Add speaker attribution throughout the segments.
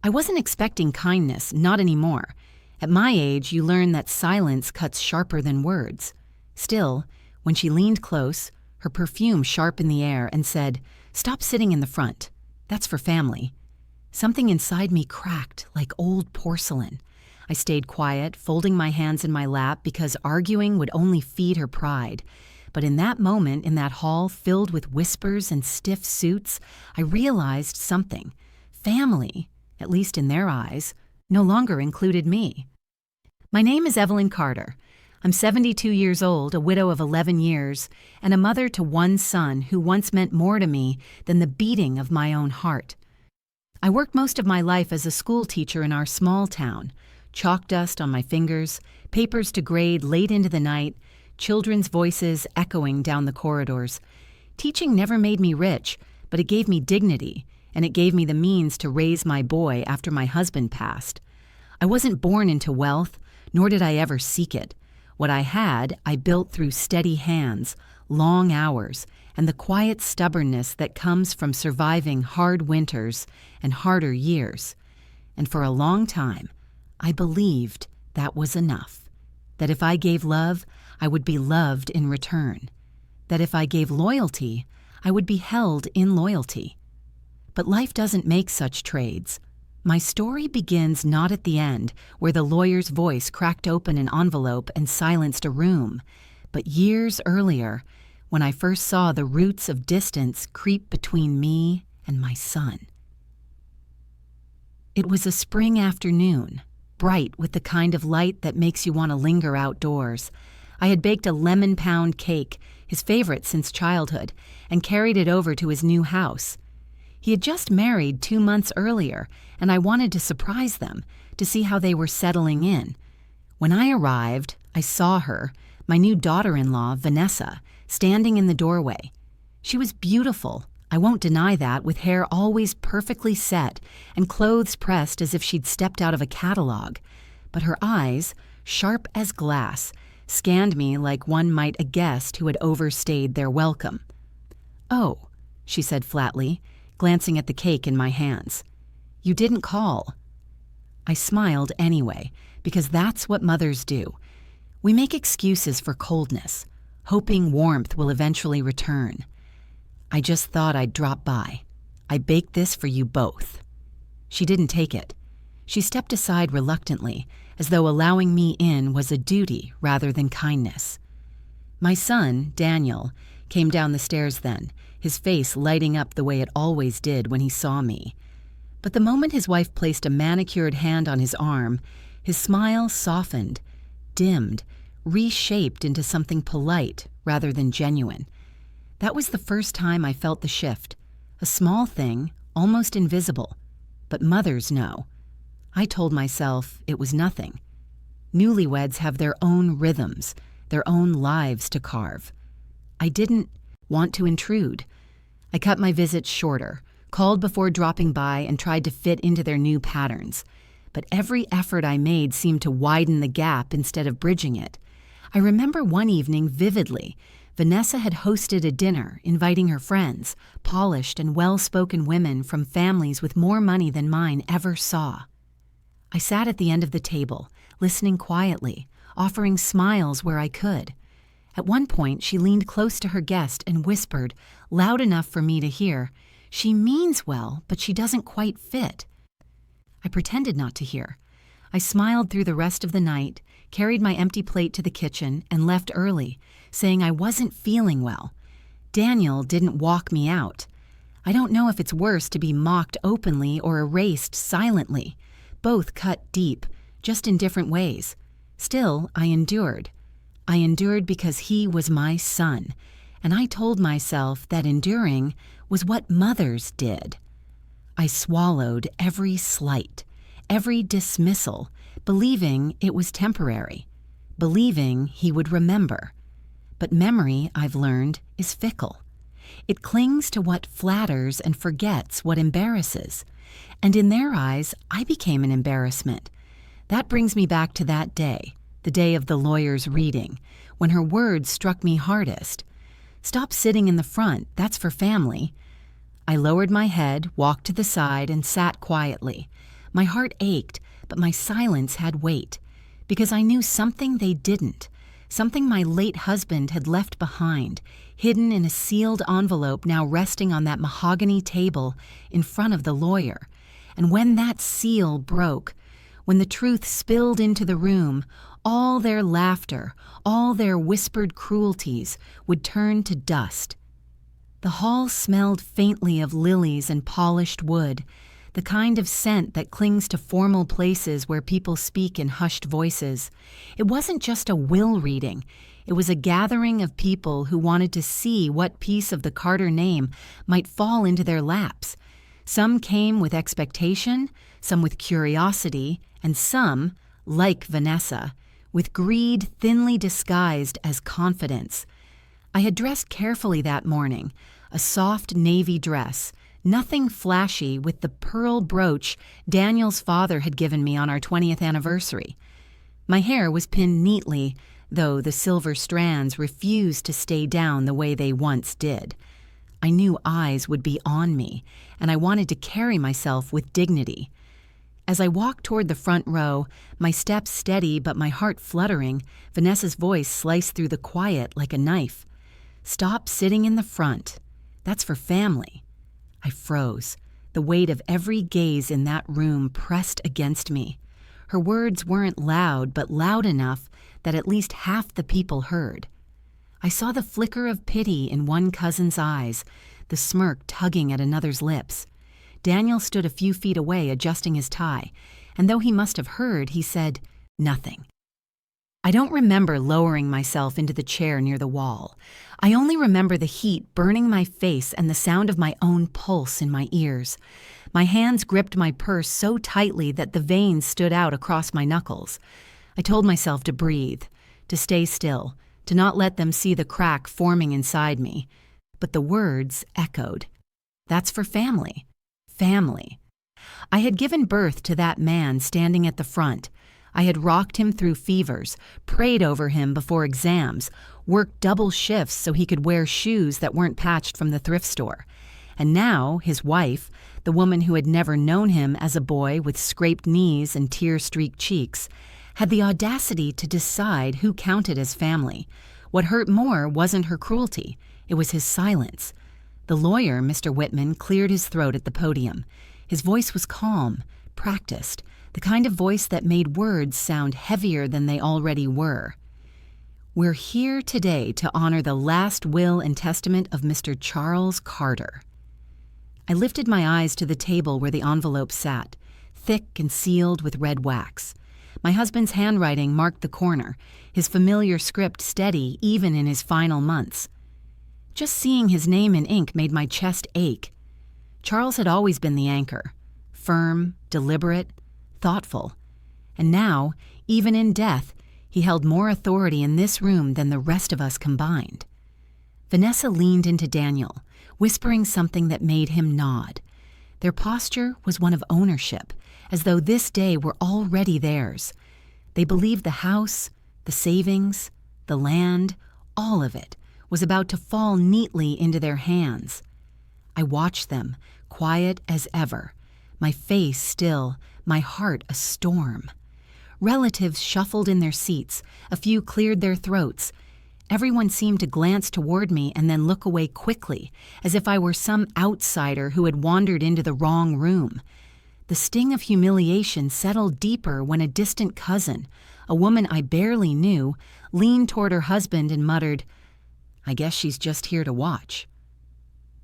Speaker 1: I wasn't expecting kindness, not anymore. At my age, you learn that silence cuts sharper than words. Still, when she leaned close, her perfume sharp in the air, and said, "Stop sitting in the front. That's for family," something inside me cracked like old porcelain. I stayed quiet, folding my hands in my lap because arguing would only feed her pride. But in that moment, in that hall filled with whispers and stiff suits, I realized something. Family, at least in their eyes, no longer included me. My name is Evelyn Carter. I'm 72 years old, a widow of 11 years, and a mother to one son who once meant more to me than the beating of my own heart. I worked most of my life as a school teacher in our small town. Chalk dust on my fingers, papers to grade late into the night, children's voices echoing down the corridors. Teaching never made me rich, but it gave me dignity, and it gave me the means to raise my boy after my husband passed. I wasn't born into wealth, nor did I ever seek it. What I had, I built through steady hands, long hours, and the quiet stubbornness that comes from surviving hard winters and harder years. And for a long time, I believed that was enough. That if I gave love, I would be loved in return. That if I gave loyalty, I would be held in loyalty. But life doesn't make such trades. My story begins not at the end, where the lawyer's voice cracked open an envelope and silenced a room, but years earlier, when I first saw the roots of distance creep between me and my son. It was a spring afternoon, bright with the kind of light that makes you want to linger outdoors. I had baked a lemon pound cake, his favorite since childhood, and carried it over to his new house. He had just married 2 months earlier, and I wanted to surprise them, to see how they were settling in. When I arrived, I saw her, my new daughter-in-law, Vanessa, standing in the doorway. She was beautiful, I won't deny that, with hair always perfectly set and clothes pressed as if she'd stepped out of a catalog. But her eyes, sharp as glass, scanned me like one might a guest who had overstayed their welcome. "Oh," she said flatly, glancing at the cake in my hands. "You didn't call." I smiled anyway, because that's what mothers do. We make excuses for coldness, hoping warmth will eventually return. "I just thought I'd drop by. I baked this for you both." She didn't take it. She stepped aside reluctantly, as though allowing me in was a duty rather than kindness. My son, Daniel, came down the stairs then, his face lighting up the way it always did when he saw me. But the moment his wife placed a manicured hand on his arm, his smile softened, dimmed, reshaped into something polite rather than genuine. That was the first time I felt the shift. A small thing, almost invisible. But mothers know. I told myself it was nothing. Newlyweds have their own rhythms, their own lives to carve. I didn't want to intrude. I cut my visits shorter, called before dropping by, and tried to fit into their new patterns. But every effort I made seemed to widen the gap instead of bridging it. I remember one evening vividly. Vanessa had hosted a dinner, inviting her friends, polished and well-spoken women from families with more money than mine ever saw. I sat at the end of the table, listening quietly, offering smiles where I could. At one point, she leaned close to her guest and whispered, loud enough for me to hear, "She means well, but she doesn't quite fit." I pretended not to hear. I smiled through the rest of the night, carried my empty plate to the kitchen, and left early, saying I wasn't feeling well. Daniel didn't walk me out. I don't know if it's worse to be mocked openly or erased silently. Both cut deep, just in different ways. Still, I endured. I endured because he was my son, and I told myself that enduring was what mothers did. I swallowed every slight, every dismissal, believing it was temporary, believing he would remember. But memory, I've learned, is fickle. It clings to what flatters and forgets what embarrasses. And in their eyes, I became an embarrassment. That brings me back to that day, the day of the lawyer's reading, when her words struck me hardest. "Stop sitting in the front, that's for family." I lowered my head, walked to the side, and sat quietly. My heart ached, but my silence had weight, because I knew something they didn't, something my late husband had left behind, hidden in a sealed envelope now resting on that mahogany table in front of the lawyer. And when that seal broke, when the truth spilled into the room, all their laughter, all their whispered cruelties would turn to dust. The hall smelled faintly of lilies and polished wood, the kind of scent that clings to formal places where people speak in hushed voices. It wasn't just a will reading. It was a gathering of people who wanted to see what piece of the Carter name might fall into their laps. Some came with expectation, some with curiosity, and some, like Vanessa, with greed thinly disguised as confidence. I had dressed carefully that morning, a soft navy dress, nothing flashy, with the pearl brooch Daniel's father had given me on our 20th anniversary. My hair was pinned neatly, though the silver strands refused to stay down the way they once did. I knew eyes would be on me, and I wanted to carry myself with dignity. As I walked toward the front row, my steps steady but my heart fluttering, Vanessa's voice sliced through the quiet like a knife. "Stop sitting in the front. That's for family." I froze. The weight of every gaze in that room pressed against me. Her words weren't loud, but loud enough that at least half the people heard. I saw the flicker of pity in one cousin's eyes, the smirk tugging at another's lips. Daniel stood a few feet away adjusting his tie, and though he must have heard, he said nothing. I don't remember lowering myself into the chair near the wall. I only remember the heat burning my face and the sound of my own pulse in my ears. My hands gripped my purse so tightly that the veins stood out across my knuckles. I told myself to breathe, to stay still, to not let them see the crack forming inside me. But the words echoed. That's for family. Family. I had given birth to that man standing at the front. I had rocked him through fevers, prayed over him before exams, worked double shifts so he could wear shoes that weren't patched from the thrift store. And now, his wife, the woman who had never known him as a boy with scraped knees and tear-streaked cheeks, had the audacity to decide who counted as family. What hurt more wasn't her cruelty, it was his silence. The lawyer, Mr. Whitman, cleared his throat at the podium. His voice was calm, practiced, the kind of voice that made words sound heavier than they already were. "We're here today to honor the last will and testament of Mr. Charles Carter." I lifted my eyes to the table where the envelope sat, thick and sealed with red wax. My husband's handwriting marked the corner, his familiar script steady even in his final months. Just seeing his name in ink made my chest ache. Charles had always been the anchor, firm, deliberate, thoughtful. And now, even in death, he held more authority in this room than the rest of us combined. Vanessa leaned into Daniel, whispering something that made him nod. Their posture was one of ownership, as though this day were already theirs. They believed the house, the savings, the land, all of it, was about to fall neatly into their hands. I watched them, quiet as ever, my face still, my heart a storm. Relatives shuffled in their seats, a few cleared their throats. Everyone seemed to glance toward me and then look away quickly, as if I were some outsider who had wandered into the wrong room. The sting of humiliation settled deeper when a distant cousin, a woman I barely knew, leaned toward her husband and muttered, "I guess she's just here to watch."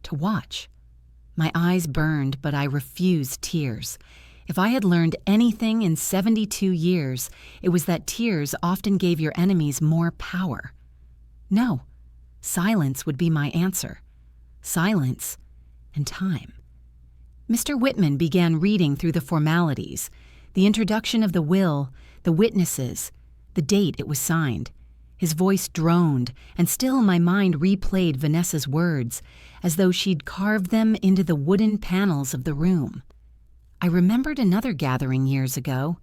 Speaker 1: To watch. My eyes burned, but I refused tears. If I had learned anything in 72 years, it was that tears often gave your enemies more power. No, silence would be my answer. Silence and time. Mr. Whitman began reading through the formalities, the introduction of the will, the witnesses, the date it was signed. His voice droned, and still my mind replayed Vanessa's words, as though she'd carved them into the wooden panels of the room. I remembered another gathering years ago.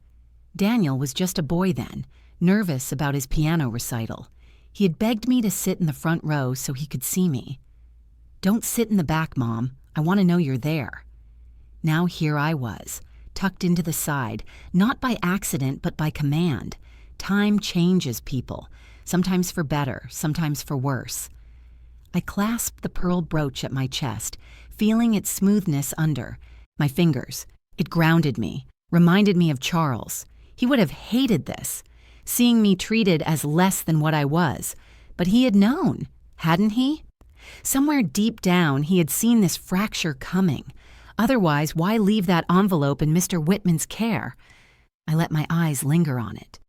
Speaker 1: Daniel was just a boy then, nervous about his piano recital. He had begged me to sit in the front row so he could see me. "Don't sit in the back, Mom. I want to know you're there." Now here I was, tucked into the side, not by accident but by command. Time changes people, sometimes for better, sometimes for worse. I clasped the pearl brooch at my chest, feeling its smoothness under my fingers. It grounded me, reminded me of Charles. He would have hated this, seeing me treated as less than what I was. But he had known, hadn't he? Somewhere deep down, he had seen this fracture coming. Otherwise, why leave that envelope in Mr. Whitman's care? I let my eyes linger on it.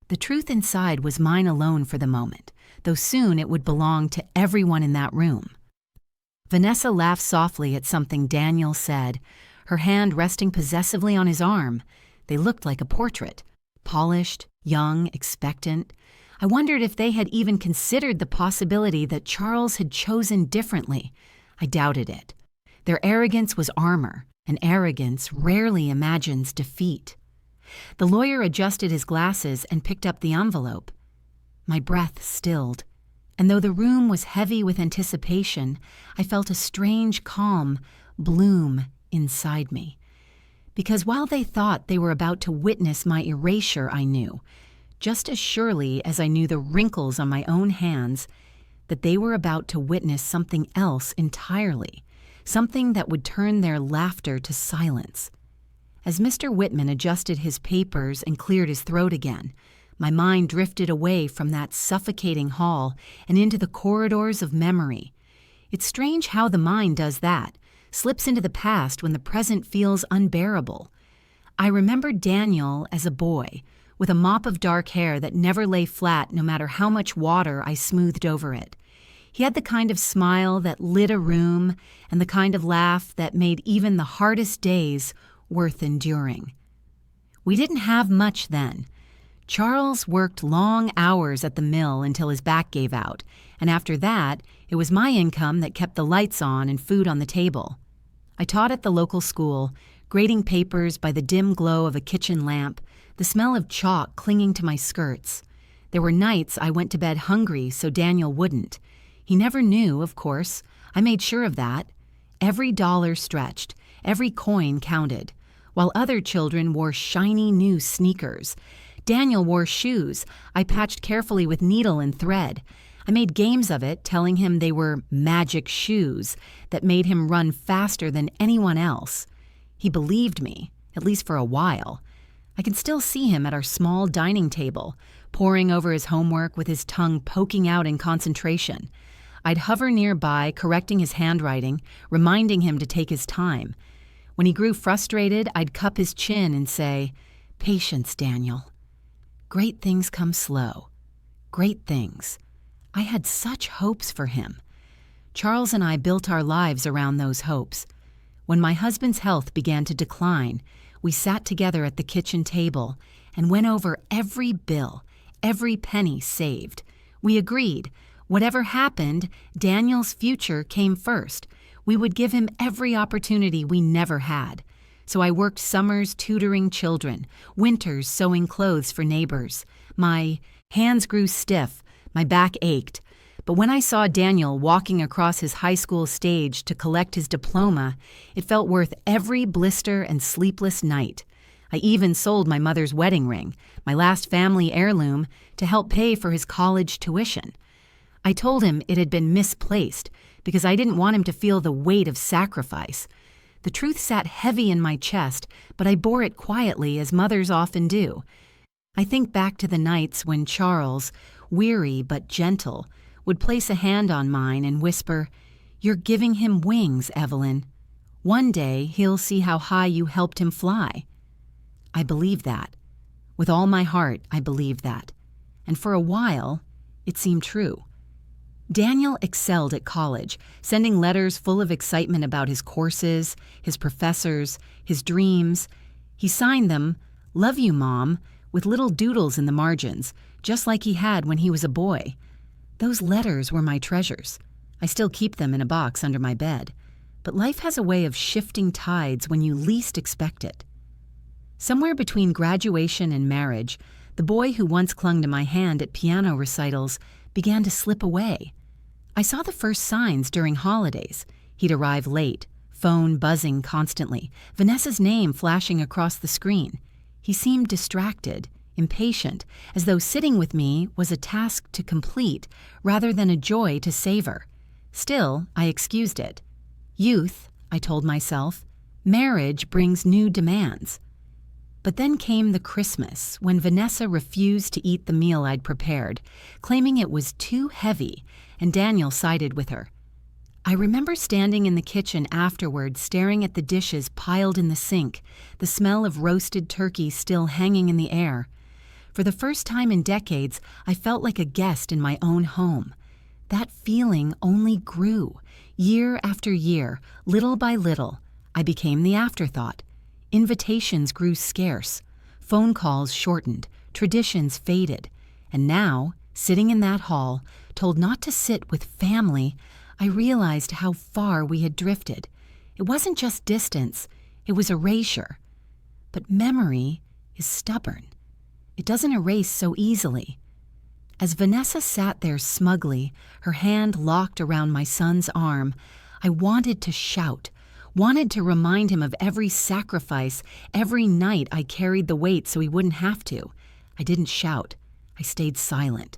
Speaker 1: The truth inside was mine alone for the moment, though soon it would belong to everyone in that room. Vanessa laughed softly at something Daniel said, her hand resting possessively on his arm. They looked like a portrait, polished, young, expectant. I wondered if they had even considered the possibility that Charles had chosen differently. I doubted it. Their arrogance was armor, and arrogance rarely imagines defeat. The lawyer adjusted his glasses and picked up the envelope. My breath stilled, and though the room was heavy with anticipation, I felt a strange calm bloom inside me. Because while they thought they were about to witness my erasure, I knew, just as surely as I knew the wrinkles on my own hands, that they were about to witness something else entirely, something that would turn their laughter to silence. As Mr. Whitman adjusted his papers and cleared his throat again, my mind drifted away from that suffocating hall and into the corridors of memory. It's strange how the mind does that, slips into the past when the present feels unbearable. I remembered Daniel as a boy, with a mop of dark hair that never lay flat no matter how much water I smoothed over it. He had the kind of smile that lit a room and the kind of laugh that made even the hardest days worth enduring. We didn't have much then. Charles worked long hours at the mill until his back gave out, and after that, it was my income that kept the lights on and food on the table. I taught at the local school, grading papers by the dim glow of a kitchen lamp, the smell of chalk clinging to my skirts. There were nights I went to bed hungry so Daniel wouldn't. He never knew, of course. I made sure of that. Every dollar stretched, every coin counted. While other children wore shiny new sneakers, Daniel wore shoes I patched carefully with needle and thread. I made games of it, telling him they were magic shoes that made him run faster than anyone else. He believed me, at least for a while. I can still see him at our small dining table, poring over his homework with his tongue poking out in concentration. I'd hover nearby, correcting his handwriting, reminding him to take his time. When he grew frustrated, I'd cup his chin and say, "Patience, Daniel. Great things come slow. Great things." I had such hopes for him. Charles and I built our lives around those hopes. When my husband's health began to decline, we sat together at the kitchen table and went over every bill, every penny saved. We agreed, whatever happened, Daniel's future came first. We would give him every opportunity we never had. So I worked summers tutoring children, winters sewing clothes for neighbors. My hands grew stiff, my back ached. But when I saw Daniel walking across his high school stage to collect his diploma, it felt worth every blister and sleepless night. I even sold my mother's wedding ring, my last family heirloom, to help pay for his college tuition. I told him it had been misplaced because I didn't want him to feel the weight of sacrifice. The truth sat heavy in my chest, but I bore it quietly as mothers often do. I think back to the nights when Charles, weary but gentle, would place a hand on mine and whisper, "You're giving him wings, Evelyn. One day he'll see how high you helped him fly." I believed that. With all my heart, I believed that. And for a while, it seemed true. Daniel excelled at college, sending letters full of excitement about his courses, his professors, his dreams. He signed them, "Love you, Mom," with little doodles in the margins, just like he had when he was a boy. Those letters were my treasures. I still keep them in a box under my bed. But life has a way of shifting tides when you least expect it. Somewhere between graduation and marriage, the boy who once clung to my hand at piano recitals began to slip away. I saw the first signs during holidays. He'd arrive late, Phone buzzing constantly, Vanessa's name flashing across the screen. He seemed distracted, impatient, as though sitting with me was a task to complete rather than a joy to savor. Still, I excused it. Youth, I told myself, marriage brings new demands. But then came the Christmas when Vanessa refused to eat the meal I'd prepared, claiming it was too heavy, and Daniel sided with her. I remember standing in the kitchen afterward, staring at the dishes piled in the sink, the smell of roasted turkey still hanging in the air. For the first time in decades, I felt like a guest in my own home. That feeling only grew. Year after year, little by little, I became the afterthought. Invitations grew scarce. Phone calls shortened. Traditions faded. And now, sitting in that hall, told not to sit with family, I realized how far we had drifted. It wasn't just distance, it was erasure. But memory is stubborn. It doesn't erase so easily. As Vanessa sat there smugly, her hand locked around my son's arm, I wanted to shout, wanted to remind him of every sacrifice, every night I carried the weight so he wouldn't have to. I didn't shout. I stayed silent.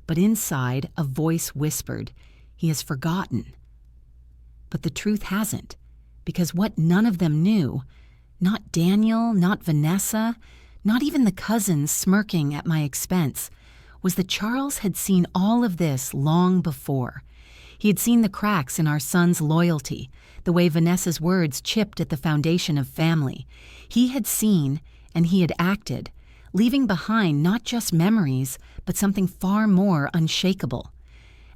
Speaker 1: But inside, a voice whispered, "He has forgotten." But the truth hasn't, because what none of them knew, not Daniel, not Vanessa, not even the cousins smirking at my expense, was that Charles had seen all of this long before. He had seen the cracks in our son's loyalty, the way Vanessa's words chipped at the foundation of family. He had seen, and he had acted, leaving behind not just memories, but something far more unshakable.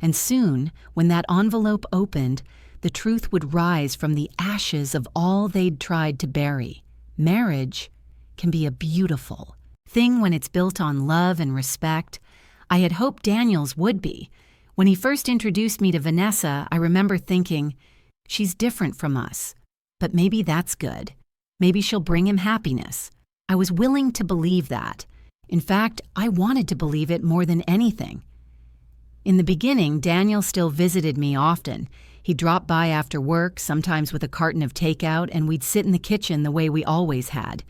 Speaker 1: And soon, when that envelope opened, the truth would rise from the ashes of all they'd tried to bury. Marriage can be a beautiful thing when it's built on love and respect. I had hoped Daniel's would be. When he first introduced me to Vanessa, I remember thinking, she's different from us, but maybe that's good. Maybe she'll bring him happiness. I was willing to believe that. In fact, I wanted to believe it more than anything. In the beginning, Daniel still visited me often. He'd drop by after work, sometimes with a carton of takeout, and we'd sit in the kitchen the way we always had.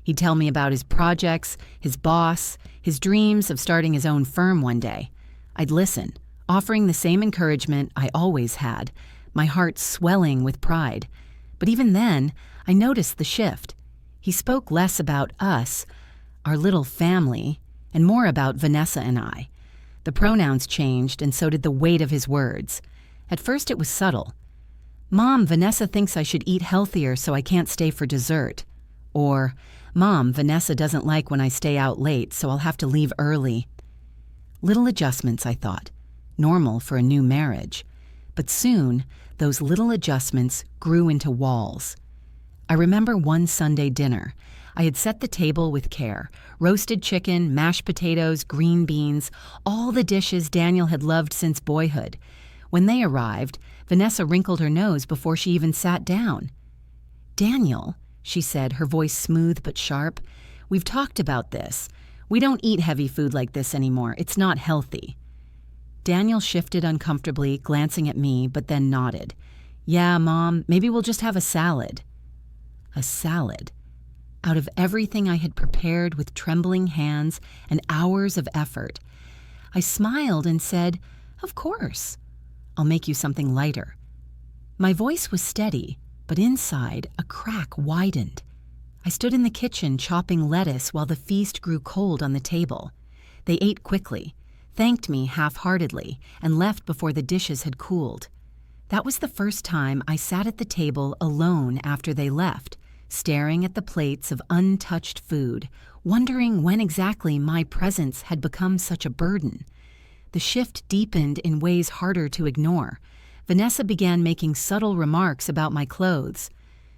Speaker 1: He'd tell me about his projects, his boss, his dreams of starting his own firm one day. I'd listen, offering the same encouragement I always had, my heart swelling with pride. But even then, I noticed the shift. He spoke less about us, our little family, and more about Vanessa and I. The pronouns changed, and so did the weight of his words. At first it was subtle. "Mom, Vanessa thinks I should eat healthier so I can't stay for dessert." Or, "Mom, Vanessa doesn't like when I stay out late, so I'll have to leave early." Little adjustments, I thought. Normal for a new marriage. But soon, those little adjustments grew into walls. I remember one Sunday dinner. I had set the table with care. Roasted chicken, mashed potatoes, green beans, all the dishes Daniel had loved since boyhood. When they arrived, Vanessa wrinkled her nose before she even sat down. "Daniel," she said, her voice smooth but sharp, "we've talked about this. We don't eat heavy food like this anymore. It's not healthy." Daniel shifted uncomfortably, glancing at me, but then nodded. "Yeah, Mom, maybe we'll just have a salad." A salad. Out of everything I had prepared with trembling hands and hours of effort, I smiled and said, "Of course. I'll make you something lighter." My voice was steady, but inside a crack widened. I stood in the kitchen chopping lettuce while the feast grew cold on the table. They ate quickly, thanked me half-heartedly, and left before the dishes had cooled. That was the first time I sat at the table alone after they left, staring at the plates of untouched food, wondering when exactly my presence had become such a burden. The shift deepened in ways harder to ignore. Vanessa began making subtle remarks about my clothes.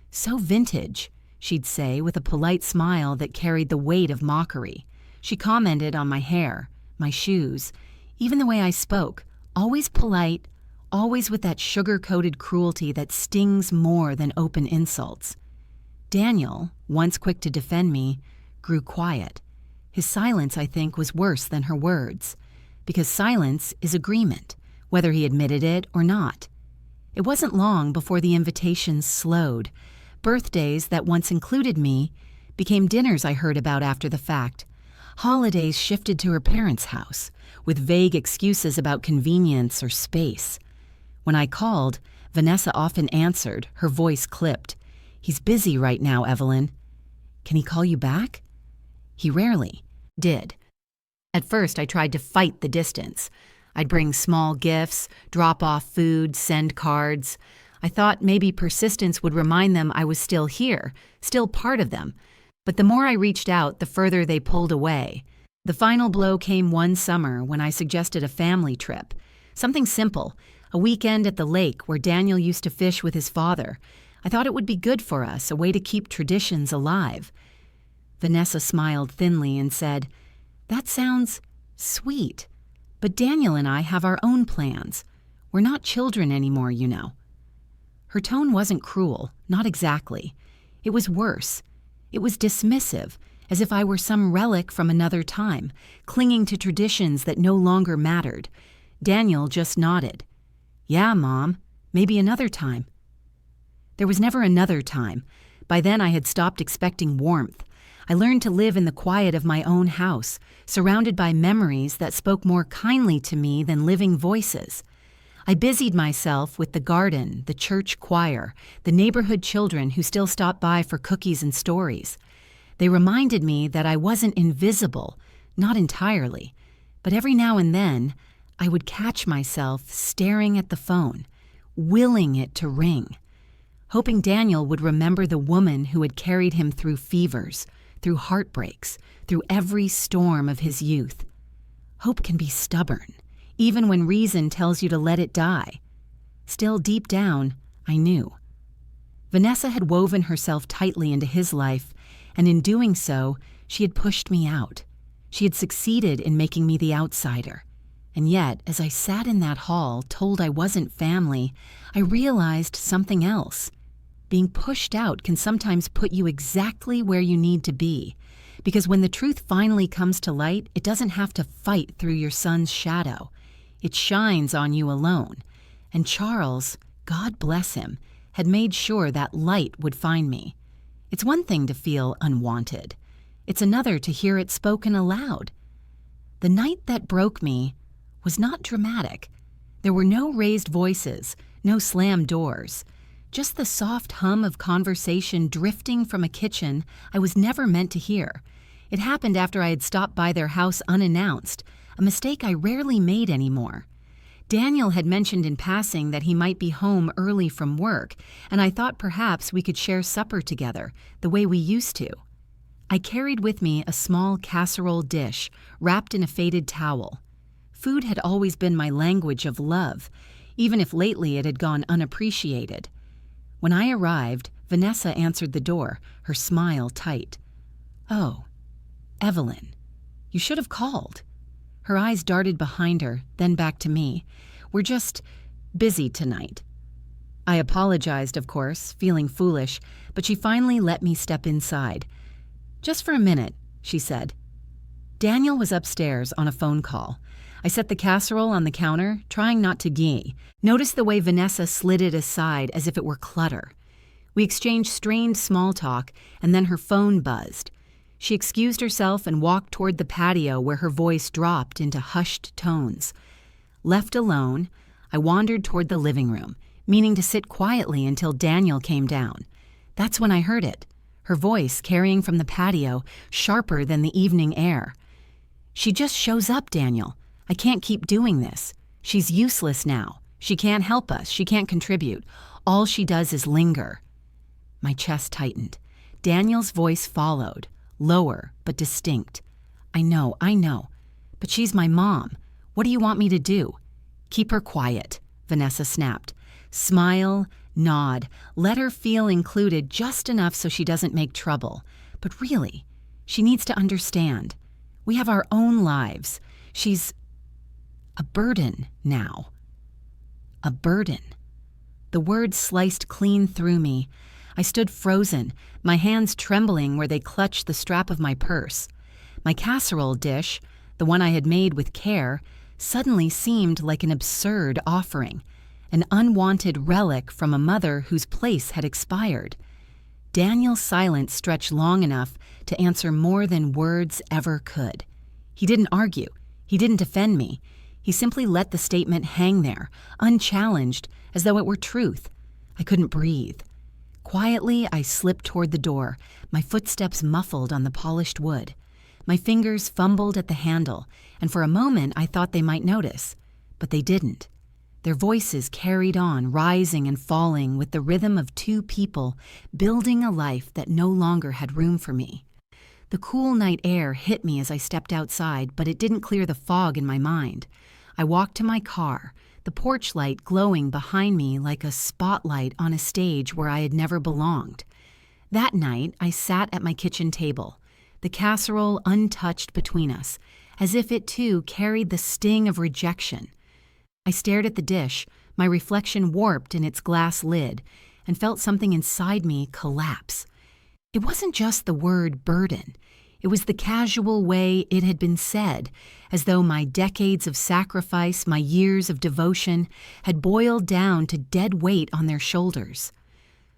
Speaker 1: "So vintage," she'd say with a polite smile that carried the weight of mockery. She commented on my hair, my shoes, even the way I spoke, always polite, always with that sugar-coated cruelty that stings more than open insults. Daniel, once quick to defend me, grew quiet. His silence, I think, was worse than her words, because silence is agreement, whether he admitted it or not. It wasn't long before the invitations slowed. Birthdays that once included me became dinners I heard about after the fact. Holidays shifted to her parents' house, with vague excuses about convenience or space. When I called, Vanessa often answered, her voice clipped. "He's busy right now, Evelyn." "Can he call you back?" He rarely did. At first, I tried to fight the distance. I'd bring small gifts, drop off food, send cards. I thought maybe persistence would remind them I was still here, still part of them. But the more I reached out, the further they pulled away. The final blow came one summer when I suggested a family trip. Something simple, a weekend at the lake where Daniel used to fish with his father. I thought it would be good for us, a way to keep traditions alive. Vanessa smiled thinly and said, "That sounds sweet, but Daniel and I have our own plans. We're not children anymore, you know." Her tone wasn't cruel, not exactly. It was worse. It was dismissive, as if I were some relic from another time, clinging to traditions that no longer mattered. Daniel just nodded. "Yeah, Mom, maybe another time." There was never another time. By then I had stopped expecting warmth. I learned to live in the quiet of my own house, surrounded by memories that spoke more kindly to me than living voices. I busied myself with the garden, the church choir, the neighborhood children who still stopped by for cookies and stories. They reminded me that I wasn't invisible, not entirely, but every now and then I would catch myself staring at the phone, willing it to ring, hoping Daniel would remember the woman who had carried him through fevers, through heartbreaks, through every storm of his youth. Hope can be stubborn, even when reason tells you to let it die. Still, deep down, I knew. Vanessa had woven herself tightly into his life, and in doing so, she had pushed me out. She had succeeded in making me the outsider. And yet, as I sat in that hall, told I wasn't family, I realized something else. Being pushed out can sometimes put you exactly where you need to be, because when the truth finally comes to light, it doesn't have to fight through your son's shadow. It shines on you alone. And Charles, God bless him, had made sure that light would find me. It's one thing to feel unwanted. It's another to hear it spoken aloud. The night that broke me was not dramatic. There were no raised voices, no slammed doors. Just the soft hum of conversation drifting from a kitchen I was never meant to hear. It happened after I had stopped by their house unannounced, a mistake I rarely made anymore. Daniel had mentioned in passing that he might be home early from work, and I thought perhaps we could share supper together, the way we used to. I carried with me a small casserole dish, wrapped in a faded towel. Food had always been my language of love, even if lately it had gone unappreciated. When I arrived, Vanessa answered the door, her smile tight. "Oh, Evelyn, you should have called." Her eyes darted behind her, then back to me. "We're just busy tonight." I apologized, of course, feeling foolish, but she finally let me step inside. "Just for a minute," she said. Daniel was upstairs on a phone call. I set the casserole on the counter, trying not to gee. Notice the way Vanessa slid it aside as if it were clutter. We exchanged strained small talk, and then her phone buzzed. She excused herself and walked toward the patio where her voice dropped into hushed tones. Left alone, I wandered toward the living room, meaning to sit quietly until Daniel came down. That's when I heard it, her voice carrying from the patio, sharper than the evening air. "She just shows up, Daniel. I can't keep doing this. She's useless now. She can't help us. She can't contribute. All she does is linger." My chest tightened. Daniel's voice followed, lower but distinct. I know, but she's my mom. What do you want me to do?" "Keep her quiet," Vanessa snapped. "Smile, nod, let her feel included just enough so she doesn't make trouble. But really, she needs to understand. We have our own lives. She's a burden now." A burden. The word sliced clean through me. I stood frozen, my hands trembling where they clutched the strap of my purse. My casserole dish, the one I had made with care, suddenly seemed like an absurd offering. an unwanted relic from a mother whose place had expired. Daniel's silence stretched long enough to answer more than words ever could. He didn't argue. He didn't defend me. He simply let the statement hang there, unchallenged, as though it were truth. I couldn't breathe. Quietly, I slipped toward the door, my footsteps muffled on the polished wood. My fingers fumbled at the handle, and for a moment I thought they might notice. But they didn't. Their voices carried on, rising and falling with the rhythm of two people building a life that no longer had room for me. The cool night air hit me as I stepped outside, but it didn't clear the fog in my mind. I walked to my car, the porch light glowing behind me like a spotlight on a stage where I had never belonged. That night, I sat at my kitchen table, the casserole untouched between us, as if it too carried the sting of rejection. I stared at the dish, my reflection warped in its glass lid, and felt something inside me collapse. It wasn't just the word burden. It was the casual way it had been said, as though my decades of sacrifice, my years of devotion, had boiled down to dead weight on their shoulders.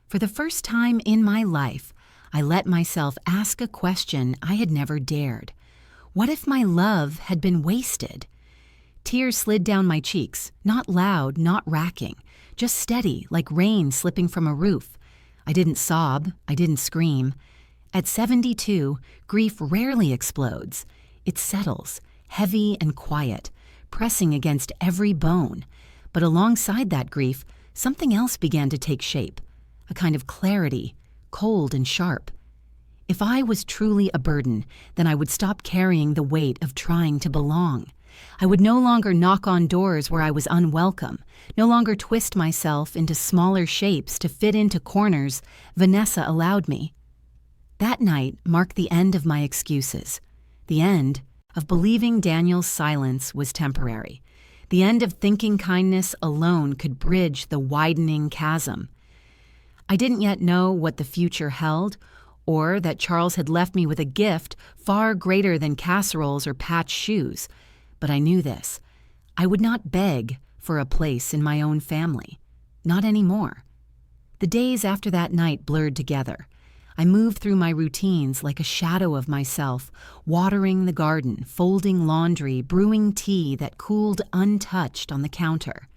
Speaker 1: For the first time in my life, I let myself ask a question I had never dared. What if my love had been wasted? Tears slid down my cheeks, not loud, not racking, just steady, like rain slipping from a roof. I didn't sob, I didn't scream. At 72, grief rarely explodes. It settles, heavy and quiet, pressing against every bone. But alongside that grief, something else began to take shape, a kind of clarity, cold and sharp. If I was truly a burden, then I would stop carrying the weight of trying to belong. I would no longer knock on doors where I was unwelcome, no longer twist myself into smaller shapes to fit into corners Vanessa allowed me. That night marked the end of my excuses, the end of believing Daniel's silence was temporary, the end of thinking kindness alone could bridge the widening chasm. I didn't yet know what the future held, or that Charles had left me with a gift far greater than casseroles or patched shoes. But I knew this. I would not beg for a place in my own family. Not anymore. The days after that night blurred together. I moved through my routines like a shadow of myself, watering the garden, folding laundry, brewing tea that cooled untouched on the counter.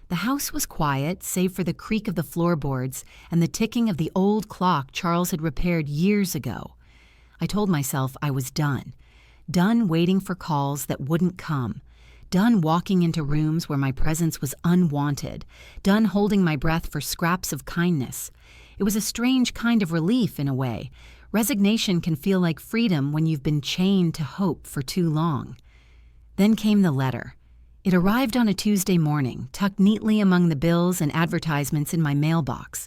Speaker 1: The house was quiet, save for the creak of the floorboards and the ticking of the old clock Charles had repaired years ago. I told myself I was done. Done waiting for calls that wouldn't come. Done walking into rooms where my presence was unwanted. Done holding my breath for scraps of kindness. It was a strange kind of relief in a way. Resignation can feel like freedom when you've been chained to hope for too long. Then came the letter. It arrived on a Tuesday morning, tucked neatly among the bills and advertisements in my mailbox.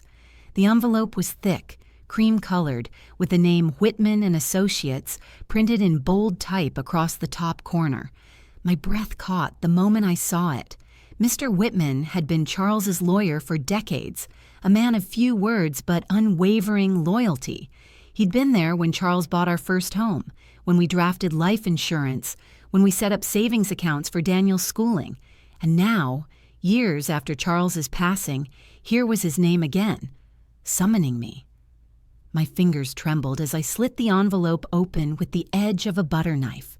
Speaker 1: The envelope was thick, cream-colored, with the name Whitman and Associates printed in bold type across the top corner. My breath caught the moment I saw it. Mr. Whitman had been Charles's lawyer for decades, a man of few words but unwavering loyalty. He'd been there when Charles bought our first home, when we drafted life insurance, when we set up savings accounts for Daniel's schooling. And now, years after Charles's passing, here was his name again, summoning me. My fingers trembled as I slit the envelope open with the edge of a butter knife.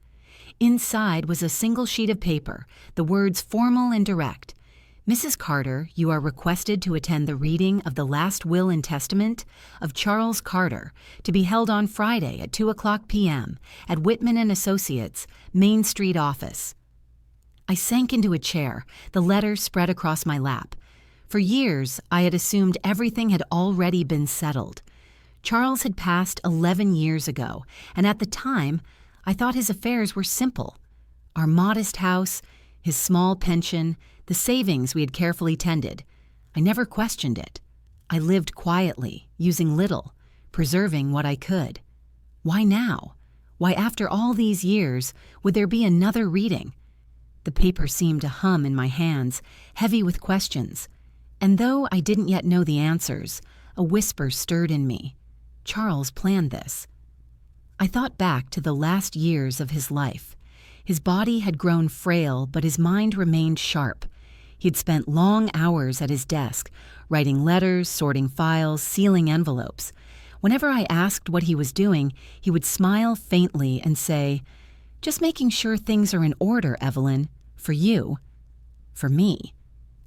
Speaker 1: Inside was a single sheet of paper, the words formal and direct. Mrs. Carter, you are requested to attend the reading of the last will and testament of Charles Carter, to be held on Friday at 2:00 p.m. at Whitman and Associates, Main Street office. I sank into a chair, the letter spread across my lap. For years, I had assumed everything had already been settled. Charles had passed 11 years ago, and at the time, I thought his affairs were simple. Our modest house, his small pension, the savings we had carefully tended. I never questioned it. I lived quietly, using little, preserving what I could. Why now? Why, after all these years, would there be another reading? The paper seemed to hum in my hands, heavy with questions. And though I didn't yet know the answers, a whisper stirred in me. Charles planned this. I thought back to the last years of his life. His body had grown frail, but his mind remained sharp. He'd spent long hours at his desk, writing letters, sorting files, sealing envelopes. Whenever I asked what he was doing, he would smile faintly and say, "Just making sure things are in order, Evelyn. For you." For me.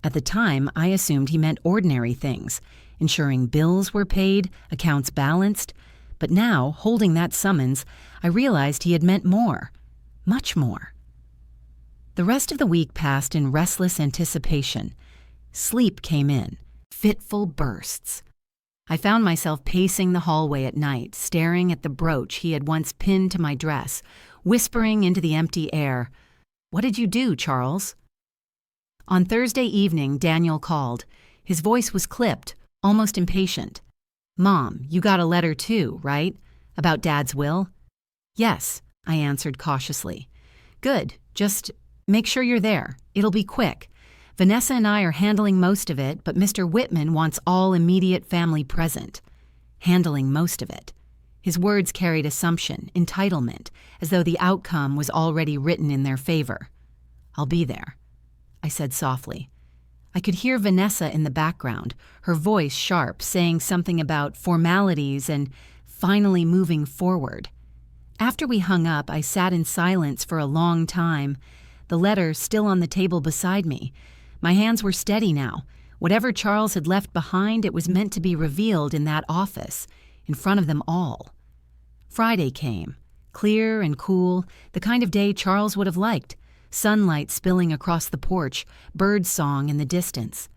Speaker 1: At the time, I assumed he meant ordinary things, ensuring bills were paid, accounts balanced. But now, holding that summons, I realized he had meant more. Much more. The rest of the week passed in restless anticipation. Sleep came in, fitful bursts. I found myself pacing the hallway at night, staring at the brooch he had once pinned to my dress, whispering into the empty air, "What did you do, Charles?" On Thursday evening, Daniel called. His voice was clipped, almost impatient. "Mom, you got a letter too, right? About Dad's will?" "Yes," I answered cautiously. "Good, just make sure you're there. It'll be quick. Vanessa and I are handling most of it, but Mr. Whitman wants all immediate family present." Handling most of it. His words carried assumption, entitlement, as though the outcome was already written in their favor. "I'll be there," I said softly. I could hear Vanessa in the background, her voice sharp, saying something about formalities and finally moving forward. After we hung up, I sat in silence for a long time, the letter still on the table beside me. My hands were steady now. Whatever Charles had left behind, it was meant to be revealed in that office, in front of them all. Friday came, clear and cool, the kind of day Charles would have liked. Sunlight spilling across the porch, bird song in the distance.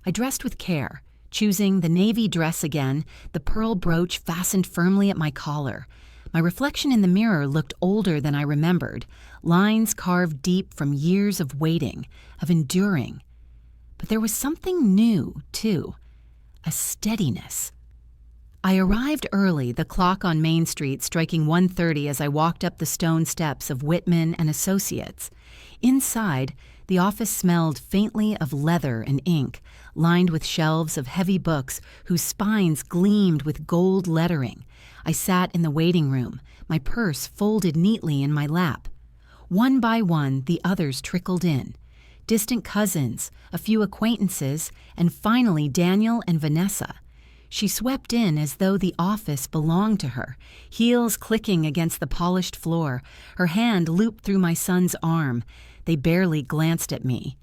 Speaker 1: I dressed with care, choosing the navy dress again, the pearl brooch fastened firmly at my collar. My reflection in the mirror looked older than I remembered, lines carved deep from years of waiting, of enduring. But there was something new, too, a steadiness. I arrived early, the clock on Main Street striking 1:30 as I walked up the stone steps of Whitman and Associates. Inside, the office smelled faintly of leather and ink, lined with shelves of heavy books whose spines gleamed with gold lettering. I sat in the waiting room, my purse folded neatly in my lap. One by one, the others trickled in. Distant cousins, a few acquaintances, and finally Daniel and Vanessa. She swept in as though the office belonged to her, heels clicking against the polished floor, her hand looped through my son's arm. They barely glanced at me.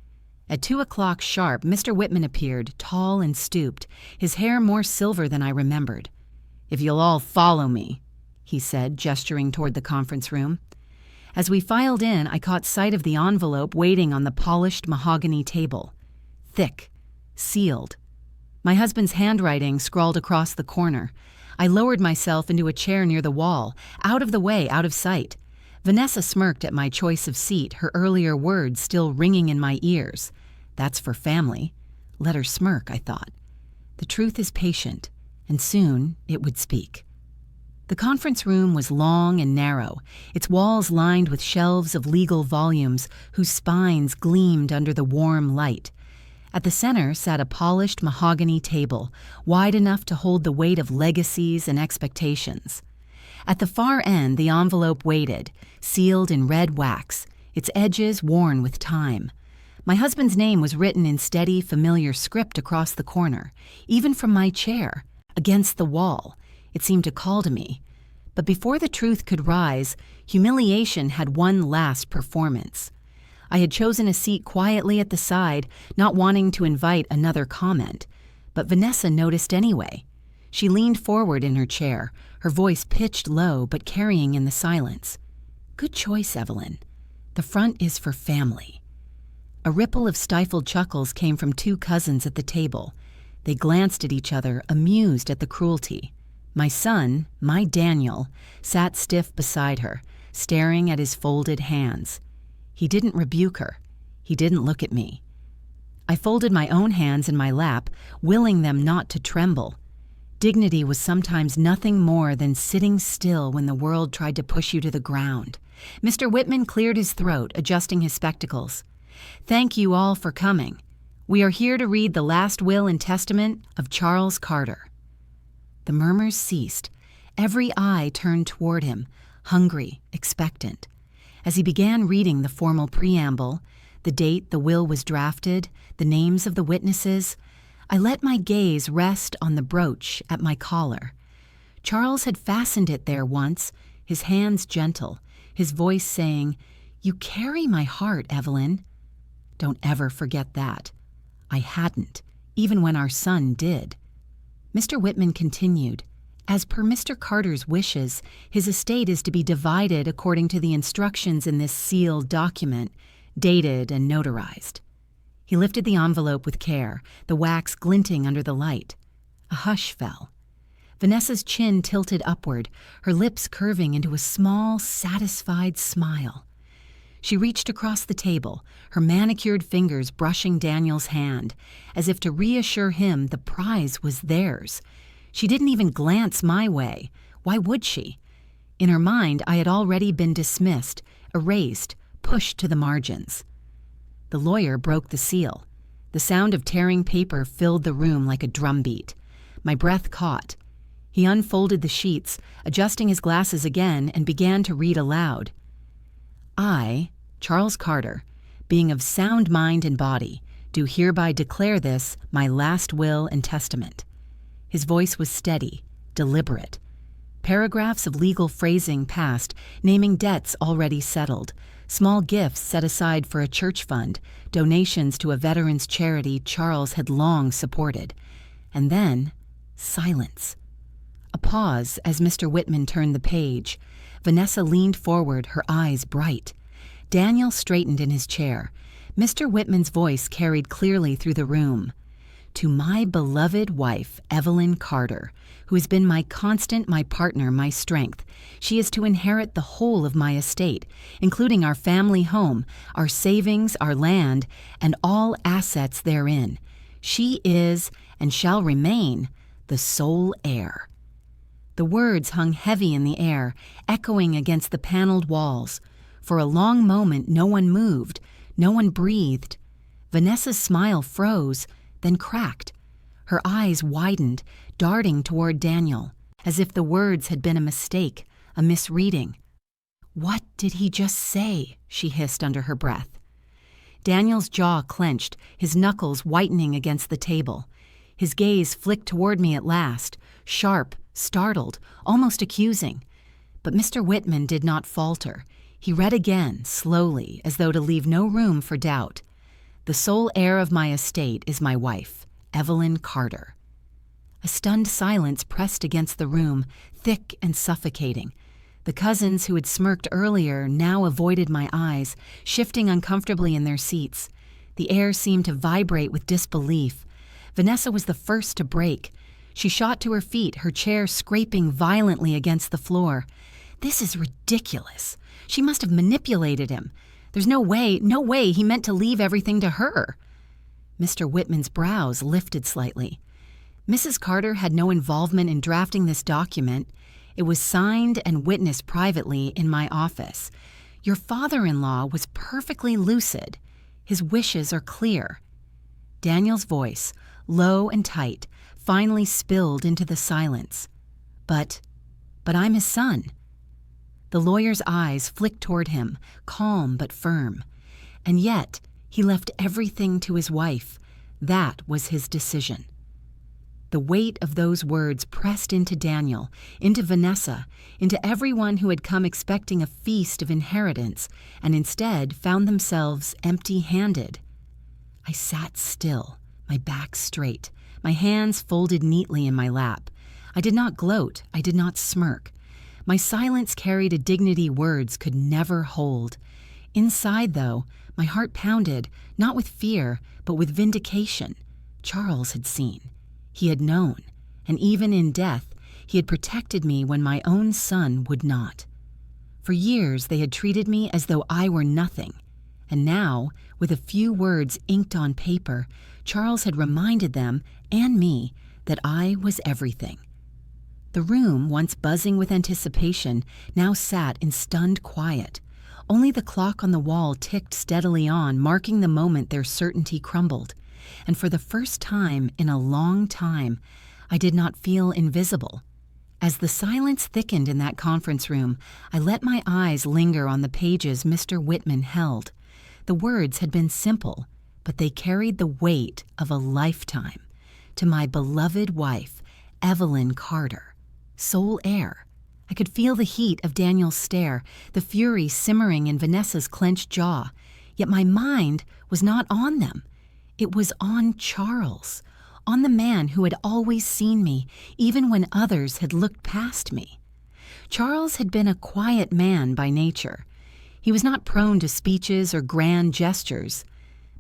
Speaker 1: At 2:00 sharp, Mr. Whitman appeared, tall and stooped, his hair more silver than I remembered. "If you'll all follow me," he said, gesturing toward the conference room. As we filed in, I caught sight of the envelope waiting on the polished mahogany table. Thick, sealed. My husband's handwriting scrawled across the corner. I lowered myself into a chair near the wall, out of the way, out of sight. Vanessa smirked at my choice of seat, her earlier words still ringing in my ears. That's for family. Let her smirk, I thought. The truth is patient, and soon it would speak. The conference room was long and narrow, its walls lined with shelves of legal volumes whose spines gleamed under the warm light. At the center sat a polished mahogany table, wide enough to hold the weight of legacies and expectations. At the far end, the envelope waited, sealed in red wax, its edges worn with time. My husband's name was written in steady, familiar script across the corner, even from my chair, against the wall. It seemed to call to me. But before the truth could rise, humiliation had one last performance. I had chosen a seat quietly at the side, not wanting to invite another comment. But Vanessa noticed anyway. She leaned forward in her chair, her voice pitched low but carrying in the silence. "Good choice, Evelyn. The front is for family." A ripple of stifled chuckles came from two cousins at the table. They glanced at each other, amused at the cruelty. My son, my Daniel, sat stiff beside her, staring at his folded hands. He didn't rebuke her. He didn't look at me. I folded my own hands in my lap, willing them not to tremble. Dignity was sometimes nothing more than sitting still when the world tried to push you to the ground. Mr. Whitman cleared his throat, adjusting his spectacles. "Thank you all for coming. We are here to read the last will and testament of Charles Carter." The murmurs ceased. Every eye turned toward him, hungry, expectant. As he began reading the formal preamble, the date the will was drafted, the names of the witnesses. I let my gaze rest on the brooch at my collar. Charles had fastened it there once, his hands gentle, his voice saying, "You carry my heart, Evelyn." Don't ever forget that. I hadn't, even when our son did. Mr. Whitman continued, "As per Mr. Carter's wishes, his estate is to be divided according to the instructions in this sealed document, dated and notarized." He lifted the envelope with care, the wax glinting under the light. A hush fell. Vanessa's chin tilted upward, her lips curving into a small, satisfied smile. She reached across the table, her manicured fingers brushing Daniel's hand, as if to reassure him the prize was theirs. She didn't even glance my way. Why would she? In her mind, I had already been dismissed, erased, pushed to the margins. The lawyer broke the seal. The sound of tearing paper filled the room like a drumbeat. My breath caught. He unfolded the sheets, adjusting his glasses again, and began to read aloud. "I, Charles Carter, being of sound mind and body, do hereby declare this my last will and testament." His voice was steady, deliberate. Paragraphs of legal phrasing passed, naming debts already settled, small gifts set aside for a church fund, donations to a veterans' charity Charles had long supported. And then, silence. A pause as Mr. Whitman turned the page. Vanessa leaned forward, her eyes bright. Daniel straightened in his chair. Mr. Whitman's voice carried clearly through the room. "To my beloved wife, Evelyn Carter, who has been my constant, my partner, my strength. She is to inherit the whole of my estate, including our family home, our savings, our land, and all assets therein. She is, and shall remain, the sole heir." The words hung heavy in the air, echoing against the paneled walls. For a long moment no one moved, no one breathed. Vanessa's smile froze, then cracked. Her eyes widened, darting toward Daniel, as if the words had been a mistake, a misreading. "What did he just say?" she hissed under her breath. Daniel's jaw clenched, his knuckles whitening against the table. His gaze flicked toward me at last, sharp, startled, almost accusing. But Mr. Whitman did not falter. He read again, slowly, as though to leave no room for doubt. "The sole heir of my estate is my wife, Evelyn Carter." A stunned silence pressed against the room, thick and suffocating. The cousins who had smirked earlier now avoided my eyes, shifting uncomfortably in their seats. The air seemed to vibrate with disbelief. Vanessa was the first to break. She shot to her feet, her chair scraping violently against the floor. "This is ridiculous. She must have manipulated him. There's no way he meant to leave everything to her." Mr. Whitman's brows lifted slightly. "Mrs. Carter had no involvement in drafting this document. It was signed and witnessed privately in my office. Your father-in-law was perfectly lucid. His wishes are clear." Daniel's voice, low and tight, finally spilled into the silence. But I'm his son." The lawyer's eyes flicked toward him, calm but firm. And yet, he left everything to his wife. That was his decision. The weight of those words pressed into Daniel, into Vanessa, into everyone who had come expecting a feast of inheritance and instead found themselves empty-handed. I sat still, my back straight, my hands folded neatly in my lap. I did not gloat, I did not smirk. My silence carried a dignity words could never hold. Inside, though, my heart pounded, not with fear, but with vindication. Charles had seen. He had known, and even in death, he had protected me when my own son would not. For years they had treated me as though I were nothing, and now, with a few words inked on paper, Charles had reminded them, and me, that I was everything. The room, once buzzing with anticipation, now sat in stunned quiet. Only the clock on the wall ticked steadily on, marking the moment their certainty crumbled. And for the first time in a long time, I did not feel invisible. As the silence thickened in that conference room, I let my eyes linger on the pages Mr. Whitman held. The words had been simple, but they carried the weight of a lifetime. To my beloved wife, Evelyn Carter, sole heir. I could feel the heat of Daniel's stare, the fury simmering in Vanessa's clenched jaw. Yet my mind was not on them. It was on Charles, on the man who had always seen me, even when others had looked past me. Charles had been a quiet man by nature. He was not prone to speeches or grand gestures.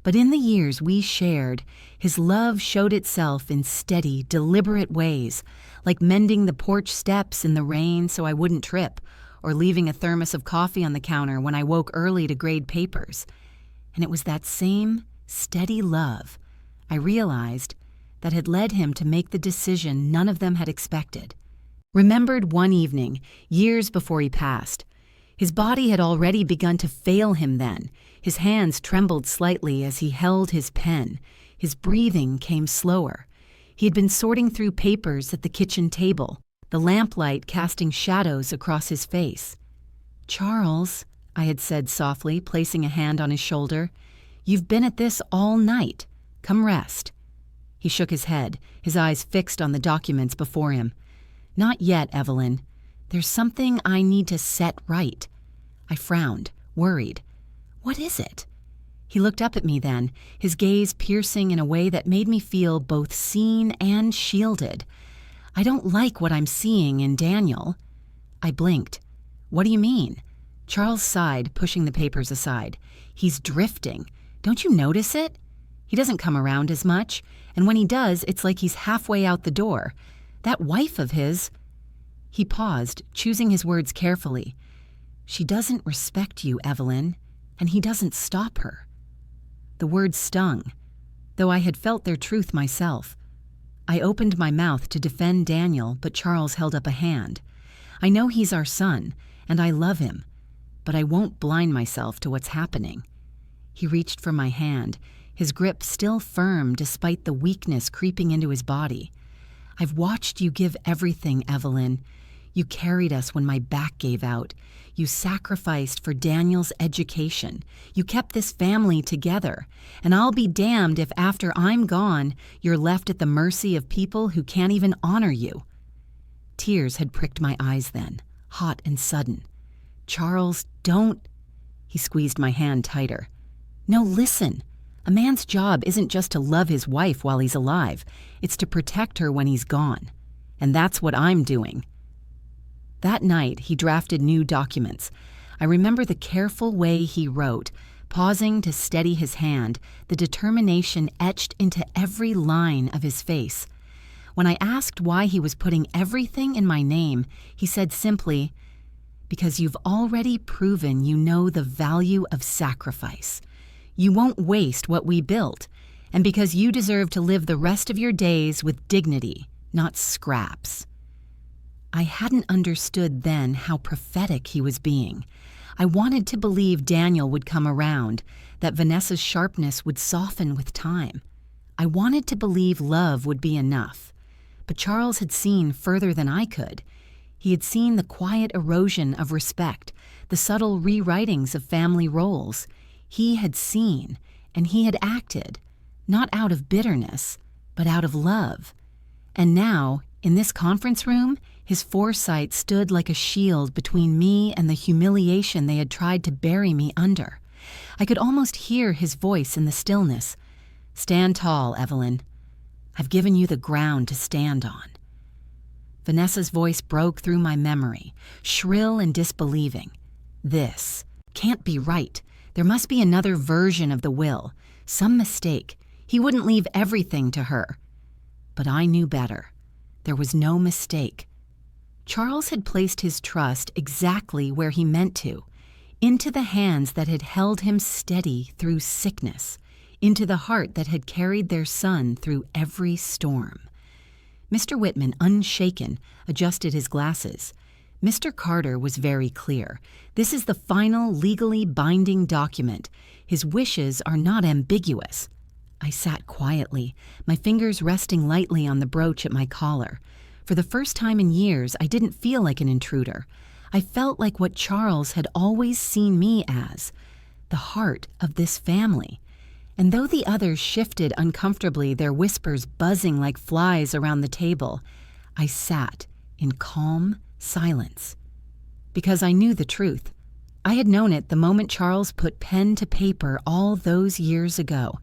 Speaker 1: But in the years we shared, his love showed itself in steady, deliberate ways, like mending the porch steps in the rain so I wouldn't trip, or leaving a thermos of coffee on the counter when I woke early to grade papers. And it was that same steady love, I realized, that had led him to make the decision none of them had expected. Remembered one evening, years before he passed. His body had already begun to fail him then. His hands trembled slightly as he held his pen. His breathing came slower. He had been sorting through papers at the kitchen table, the lamplight casting shadows across his face. "Charles," I had said softly, placing a hand on his shoulder, "you've been at this all night. Come rest." He shook his head, his eyes fixed on the documents before him. "Not yet, Evelyn. There's something I need to set right." I frowned, worried. "What is it?" He looked up at me then, his gaze piercing in a way that made me feel both seen and shielded. "I don't like what I'm seeing in Daniel." I blinked. "What do you mean?" Charles sighed, pushing the papers aside. "He's drifting. Don't you notice it? He doesn't come around as much, and when he does, it's like he's halfway out the door. That wife of his—" He paused, choosing his words carefully. "She doesn't respect you, Evelyn, and he doesn't stop her." The words stung, though I had felt their truth myself. I opened my mouth to defend Daniel, but Charles held up a hand. "I know he's our son, and I love him, but I won't blind myself to what's happening." He reached for my hand, his grip still firm despite the weakness creeping into his body. "I've watched you give everything, Evelyn. You carried us when my back gave out. You sacrificed for Daniel's education. You kept this family together. And I'll be damned if after I'm gone, you're left at the mercy of people who can't even honor you." Tears had pricked my eyes then, hot and sudden. "Charles, don't—" He squeezed my hand tighter. "No, listen. A man's job isn't just to love his wife while he's alive. It's to protect her when he's gone. And that's what I'm doing." That night, he drafted new documents. I remember the careful way he wrote, pausing to steady his hand, the determination etched into every line of his face. When I asked why he was putting everything in my name, he said simply, "Because you've already proven you know the value of sacrifice. You won't waste what we built, and because you deserve to live the rest of your days with dignity, not scraps." I hadn't understood then how prophetic he was being. I wanted to believe Daniel would come around, that Vanessa's sharpness would soften with time. I wanted to believe love would be enough. But Charles had seen further than I could. He had seen the quiet erosion of respect, the subtle rewritings of family roles. He had seen, and he had acted, not out of bitterness, but out of love. And now, in this conference room, his foresight stood like a shield between me and the humiliation they had tried to bury me under. I could almost hear his voice in the stillness. "Stand tall, Evelyn. I've given you the ground to stand on." Vanessa's voice broke through my memory, shrill and disbelieving. "This can't be right. There must be another version of the will, some mistake. He wouldn't leave everything to her." But I knew better. There was no mistake. Charles had placed his trust exactly where he meant to, into the hands that had held him steady through sickness, into the heart that had carried their son through every storm. Mr. Whitman, unshaken, adjusted his glasses. Mr. Carter was very clear. This is the final legally binding document. His wishes are not ambiguous. I sat quietly, my fingers resting lightly on the brooch at my collar. For the first time in years, I didn't feel like an intruder. I felt like what Charles had always seen me as, the heart of this family. And though the others shifted uncomfortably, their whispers buzzing like flies around the table, I sat in calm silence. Because I knew the truth. I had known it the moment Charles put pen to paper all those years ago.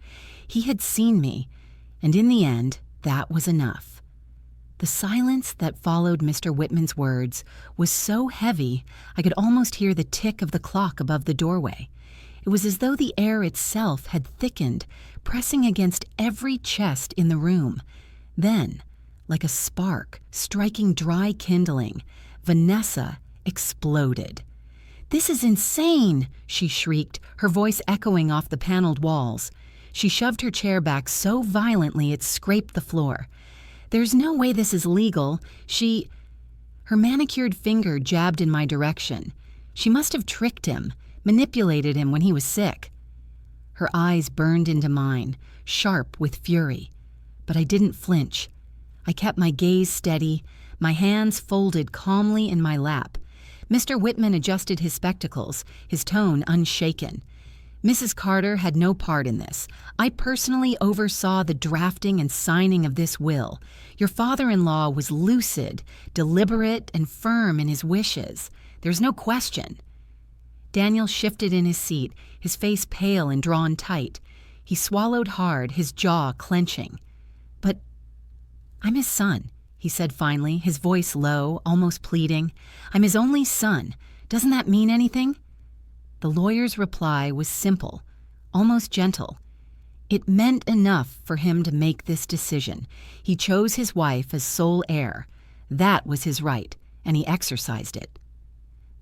Speaker 1: He had seen me, and in the end, that was enough. The silence that followed Mr. Whitman's words was so heavy I could almost hear the tick of the clock above the doorway. It was as though the air itself had thickened, pressing against every chest in the room. Then, like a spark striking dry kindling, Vanessa exploded. "This is insane!" she shrieked, her voice echoing off the paneled walls. She shoved her chair back so violently it scraped the floor. "There's no way this is legal. Her manicured finger jabbed in my direction. She must have tricked him, manipulated him when he was sick. Her eyes burned into mine, sharp with fury. But I didn't flinch. I kept my gaze steady, my hands folded calmly in my lap. Mr. Whitman adjusted his spectacles, his tone unshaken. "Mrs. Carter had no part in this. I personally oversaw the drafting and signing of this will. Your father-in-law was lucid, deliberate, and firm in his wishes. There's no question." Daniel shifted in his seat, his face pale and drawn tight. He swallowed hard, his jaw clenching. "But I'm his son," he said finally, his voice low, almost pleading. "I'm his only son. Doesn't that mean anything?" The lawyer's reply was simple, almost gentle. It meant enough for him to make this decision. He chose his wife as sole heir. That was his right, and he exercised it.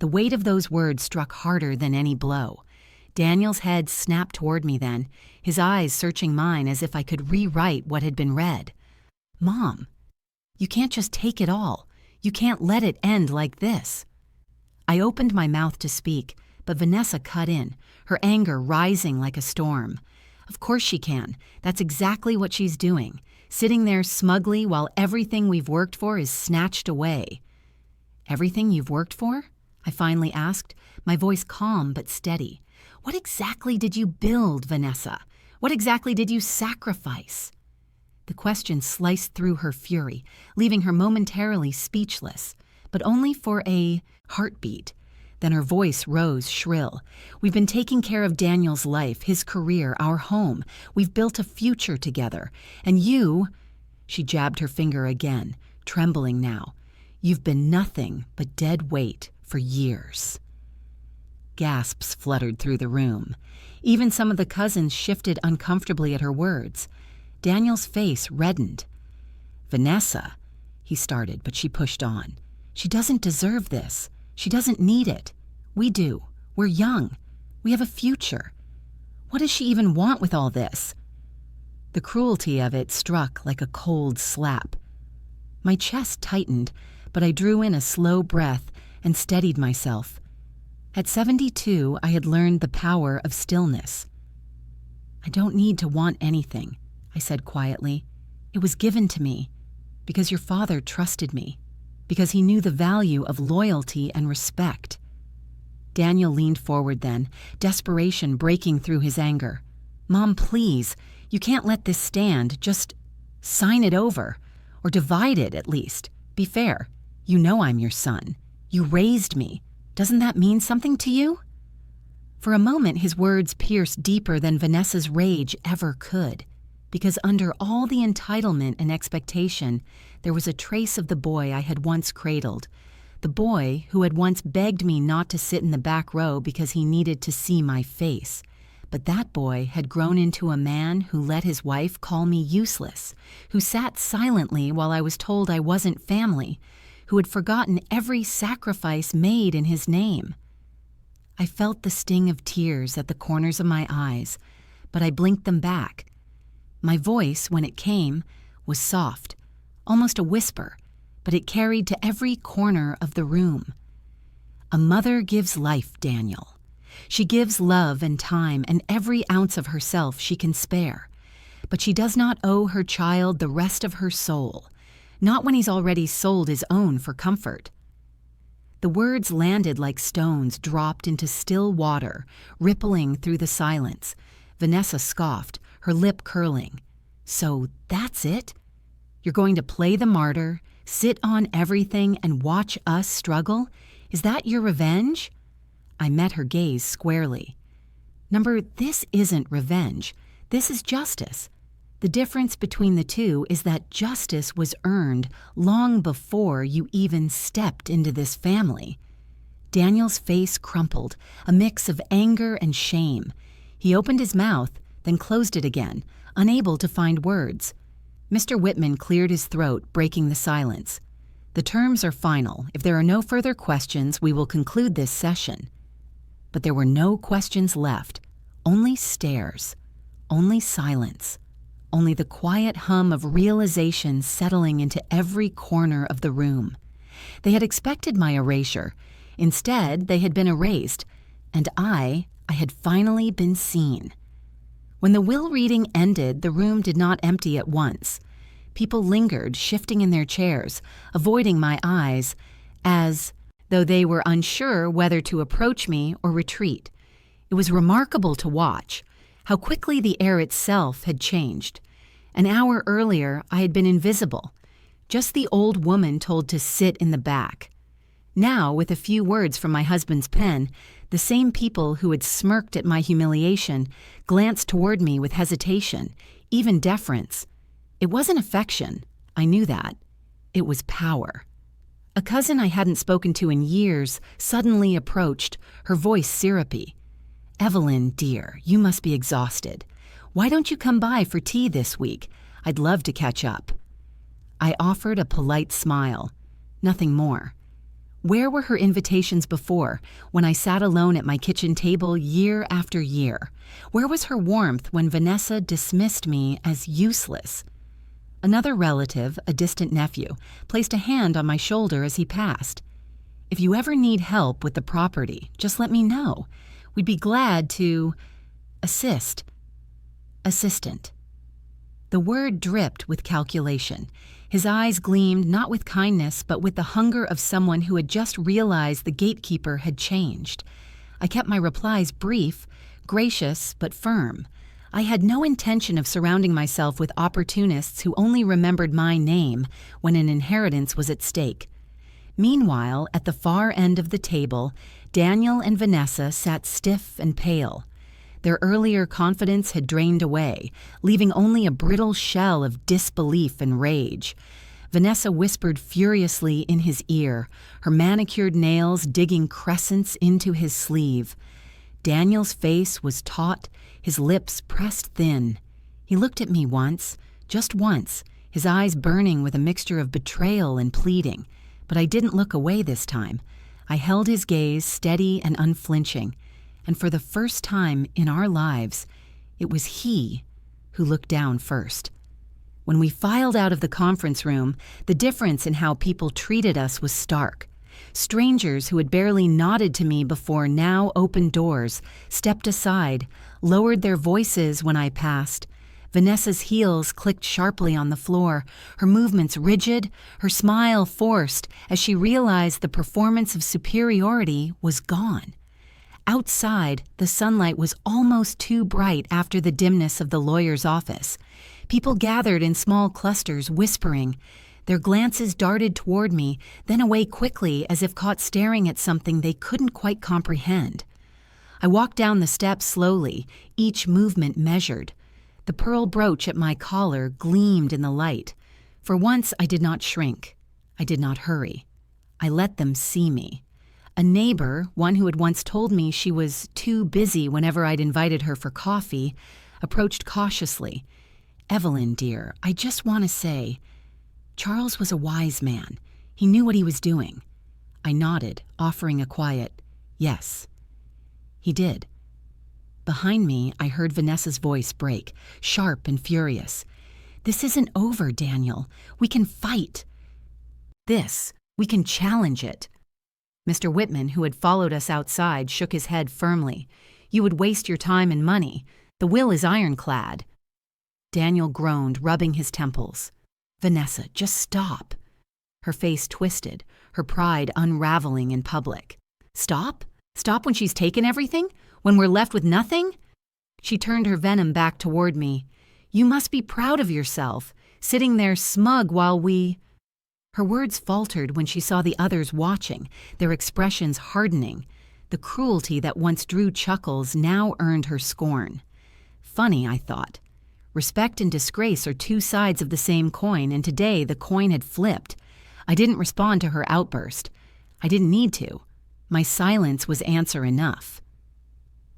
Speaker 1: The weight of those words struck harder than any blow. Daniel's head snapped toward me then, his eyes searching mine as if I could rewrite what had been read. "Mom, you can't just take it all. You can't let it end like this." I opened my mouth to speak, but Vanessa cut in, her anger rising like a storm. "Of course she can. That's exactly what she's doing, sitting there smugly while everything we've worked for is snatched away." "Everything you've worked for?" I finally asked, my voice calm but steady. "What exactly did you build, Vanessa? What exactly did you sacrifice?" The question sliced through her fury, leaving her momentarily speechless, but only for a heartbeat. Then her voice rose shrill. "We've been taking care of Daniel's life, his career, our home. We've built a future together. And you—" She jabbed her finger again, trembling now. "You've been nothing but dead weight for years." Gasps fluttered through the room. Even some of the cousins shifted uncomfortably at her words. Daniel's face reddened. "Vanessa," he started, but she pushed on. "She doesn't deserve this. She doesn't need it. We do. We're young. We have a future. What does she even want with all this?" The cruelty of it struck like a cold slap. My chest tightened, but I drew in a slow breath and steadied myself. At 72, I had learned the power of stillness. "I don't need to want anything," I said quietly. "It was given to me because your father trusted me, because he knew the value of loyalty and respect." Daniel leaned forward then, desperation breaking through his anger. "Mom, please, you can't let this stand. Just sign it over, or divide it at least. Be fair. You know I'm your son. You raised me. Doesn't that mean something to you?" For a moment, his words pierced deeper than Vanessa's rage ever could, because under all the entitlement and expectation, there was a trace of the boy I had once cradled, the boy who had once begged me not to sit in the back row because he needed to see my face. But that boy had grown into a man who let his wife call me useless, who sat silently while I was told I wasn't family, who had forgotten every sacrifice made in his name. I felt the sting of tears at the corners of my eyes, but I blinked them back. My voice, when it came, was soft, almost a whisper, but it carried to every corner of the room. "A mother gives life, Daniel. She gives love and time and every ounce of herself she can spare. But she does not owe her child the rest of her soul, not when he's already sold his own for comfort." The words landed like stones dropped into still water, rippling through the silence. Vanessa scoffed, her lip curling. "So that's it? You're going to play the martyr, sit on everything, and watch us struggle? Is that your revenge?" I met her gaze squarely. This isn't revenge. This is justice. The difference between the two is that justice was earned long before you even stepped into this family. Daniel's face crumpled, a mix of anger and shame. He opened his mouth, then closed it again, unable to find words. Mr. Whitman cleared his throat, breaking the silence. "The terms are final. If there are no further questions, we will conclude this session." But there were no questions left, only stares, only silence, only the quiet hum of realization settling into every corner of the room. They had expected my erasure. Instead, they had been erased, and I had finally been seen. When the will reading ended, the room did not empty at once. People lingered, shifting in their chairs, avoiding my eyes, as though they were unsure whether to approach me or retreat. It was remarkable to watch how quickly the air itself had changed. An hour earlier, I had been invisible, just the old woman told to sit in the back. Now, with a few words from my husband's pen, the same people who had smirked at my humiliation glanced toward me with hesitation, even deference. It wasn't affection, I knew that. It was power. A cousin I hadn't spoken to in years suddenly approached, her voice syrupy. "Evelyn, dear, you must be exhausted. Why don't you come by for tea this week? I'd love to catch up." I offered a polite smile. Nothing more. Where were her invitations before, when I sat alone at my kitchen table year after year? Where was her warmth when Vanessa dismissed me as useless? Another relative, a distant nephew, placed a hand on my shoulder as he passed. "If you ever need help with the property, just let me know. We'd be glad to assist." Assistant. The word dripped with calculation. His eyes gleamed not with kindness, but with the hunger of someone who had just realized the gatekeeper had changed. I kept my replies brief, gracious, but firm. I had no intention of surrounding myself with opportunists who only remembered my name when an inheritance was at stake. Meanwhile, at the far end of the table, Daniel and Vanessa sat stiff and pale. Their earlier confidence had drained away, leaving only a brittle shell of disbelief and rage. Vanessa whispered furiously in his ear, her manicured nails digging crescents into his sleeve. Daniel's face was taut, his lips pressed thin. He looked at me once, just once, his eyes burning with a mixture of betrayal and pleading. But I didn't look away this time. I held his gaze steady and unflinching. And for the first time in our lives, it was he who looked down first. When we filed out of the conference room, the difference in how people treated us was stark. Strangers who had barely nodded to me before now opened doors, stepped aside, lowered their voices when I passed. Vanessa's heels clicked sharply on the floor, her movements rigid, her smile forced as she realized the performance of superiority was gone. Outside, the sunlight was almost too bright after the dimness of the lawyer's office. People gathered in small clusters, whispering. Their glances darted toward me, then away quickly as if caught staring at something they couldn't quite comprehend. I walked down the steps slowly, each movement measured. The pearl brooch at my collar gleamed in the light. For once, I did not shrink. I did not hurry. I let them see me. A neighbor, one who had once told me she was too busy whenever I'd invited her for coffee, approached cautiously. "Evelyn, dear, I just want to say, Charles was a wise man. He knew what he was doing." I nodded, offering a quiet, "Yes." He did. Behind me, I heard Vanessa's voice break, sharp and furious. "This isn't over, Daniel. We can fight. We can challenge it." Mr. Whitman, who had followed us outside, shook his head firmly. "You would waste your time and money. The will is ironclad." Daniel groaned, rubbing his temples. "Vanessa, just stop." Her face twisted, her pride unraveling in public. Stop? Stop when she's taken everything? When we're left with nothing? She turned her venom back toward me. You must be proud of yourself, sitting there smug while we... Her words faltered when she saw the others watching, their expressions hardening. The cruelty that once drew chuckles now earned her scorn. Funny, I thought. Respect and disgrace are two sides of the same coin, and today the coin had flipped. I didn't respond to her outburst. I didn't need to. My silence was answer enough.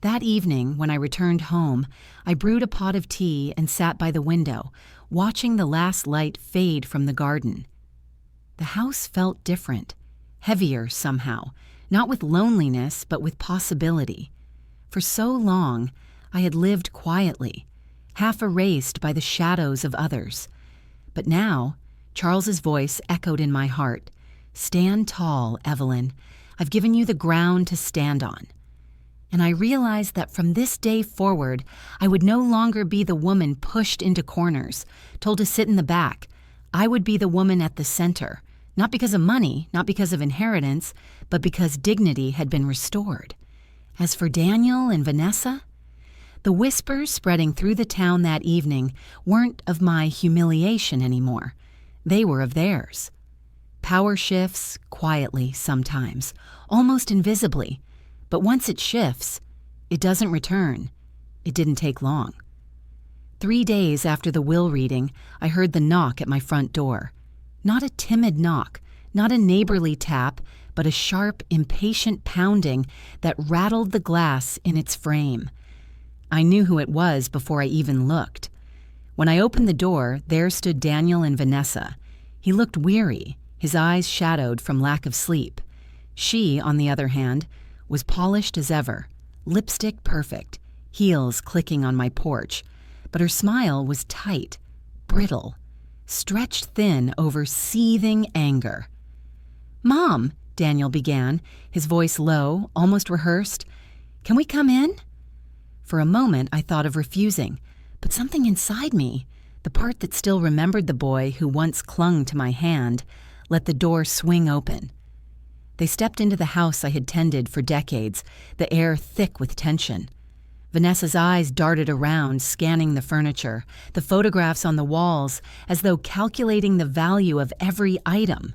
Speaker 1: That evening, when I returned home, I brewed a pot of tea and sat by the window, watching the last light fade from the garden. The house felt different, heavier somehow, not with loneliness, but with possibility. For so long, I had lived quietly, half erased by the shadows of others. But now, Charles's voice echoed in my heart. Stand tall, Evelyn. I've given you the ground to stand on. And I realized that from this day forward, I would no longer be the woman pushed into corners, told to sit in the back. I would be the woman at the center, not because of money, not because of inheritance, but because dignity had been restored. As for Daniel and Vanessa, the whispers spreading through the town that evening weren't of my humiliation anymore. They were of theirs. Power shifts quietly sometimes, almost invisibly, but once it shifts, it doesn't return. It didn't take long. 3 days after the will reading, I heard the knock at my front door. Not a timid knock, not a neighborly tap, but a sharp, impatient pounding that rattled the glass in its frame. I knew who it was before I even looked. When I opened the door, there stood Daniel and Vanessa. He looked weary, his eyes shadowed from lack of sleep. She, on the other hand, was polished as ever, lipstick perfect, heels clicking on my porch, but her smile was tight, brittle, stretched thin over seething anger. "Mom," Daniel began, his voice low, almost rehearsed, "can we come in?" For a moment I thought of refusing, but something inside me, the part that still remembered the boy who once clung to my hand, let the door swing open. They stepped into the house I had tended for decades, the air thick with tension. Vanessa's eyes darted around, scanning the furniture, the photographs on the walls, as though calculating the value of every item.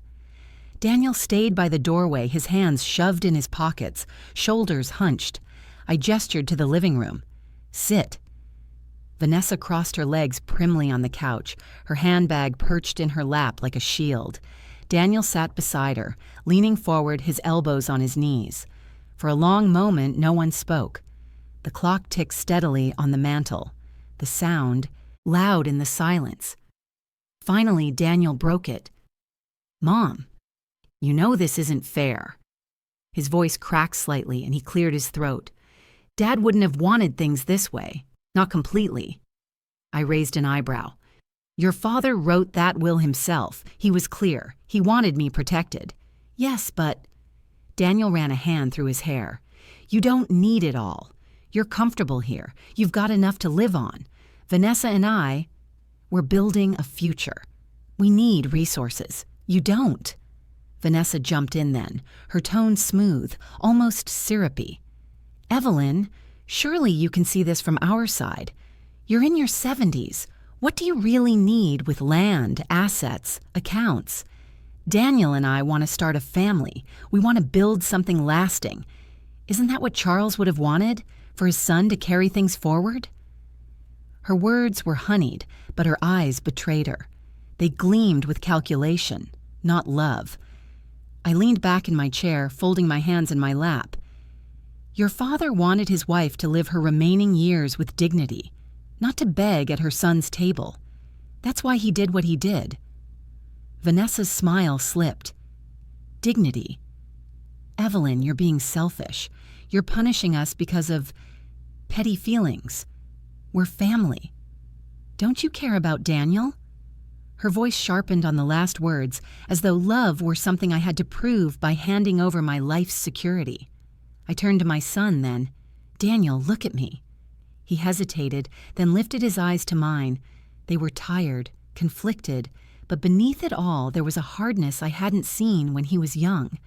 Speaker 1: Daniel stayed by the doorway, his hands shoved in his pockets, shoulders hunched. I gestured to the living room. "Sit." Vanessa crossed her legs primly on the couch, her handbag perched in her lap like a shield. Daniel sat beside her, leaning forward, his elbows on his knees. For a long moment, no one spoke. The clock ticked steadily on the mantel, the sound loud in the silence. Finally, Daniel broke it. "Mom, you know this isn't fair." His voice cracked slightly and he cleared his throat. "Dad wouldn't have wanted things this way. Not completely." I raised an eyebrow. "Your father wrote that will himself. He was clear. He wanted me protected." "Yes, but..." Daniel ran a hand through his hair. "You don't need it all. You're comfortable here. You've got enough to live on. Vanessa and we're building a future. We need resources. You don't." Vanessa jumped in then, her tone smooth, almost syrupy. "Evelyn, surely you can see this from our side. You're in your 70s. What do you really need with land, assets, accounts? Daniel and I want to start a family. We want to build something lasting. Isn't that what Charles would have wanted? For his son to carry things forward?" Her words were honeyed, but her eyes betrayed her. They gleamed with calculation, not love. I leaned back in my chair, folding my hands in my lap. "Your father wanted his wife to live her remaining years with dignity, not to beg at her son's table. That's why he did what he did." Vanessa's smile slipped. "Dignity. Evelyn, you're being selfish. You're punishing us because of petty feelings. We're family. Don't you care about Daniel?" Her voice sharpened on the last words, as though love were something I had to prove by handing over my life's security. I turned to my son then. "Daniel, look at me." He hesitated, then lifted his eyes to mine. They were tired, conflicted, but beneath it all there was a hardness I hadn't seen when he was young.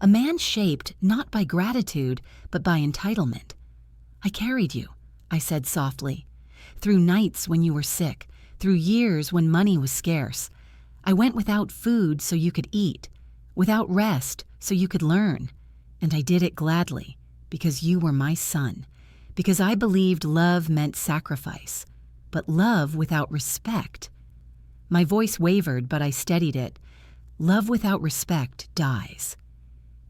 Speaker 1: A man shaped not by gratitude, but by entitlement. "I carried you," I said softly, "through nights when you were sick, through years when money was scarce. I went without food so you could eat, without rest so you could learn. And I did it gladly, because you were my son, because I believed love meant sacrifice. But love without respect—" My voice wavered, but I steadied it. "Love without respect dies."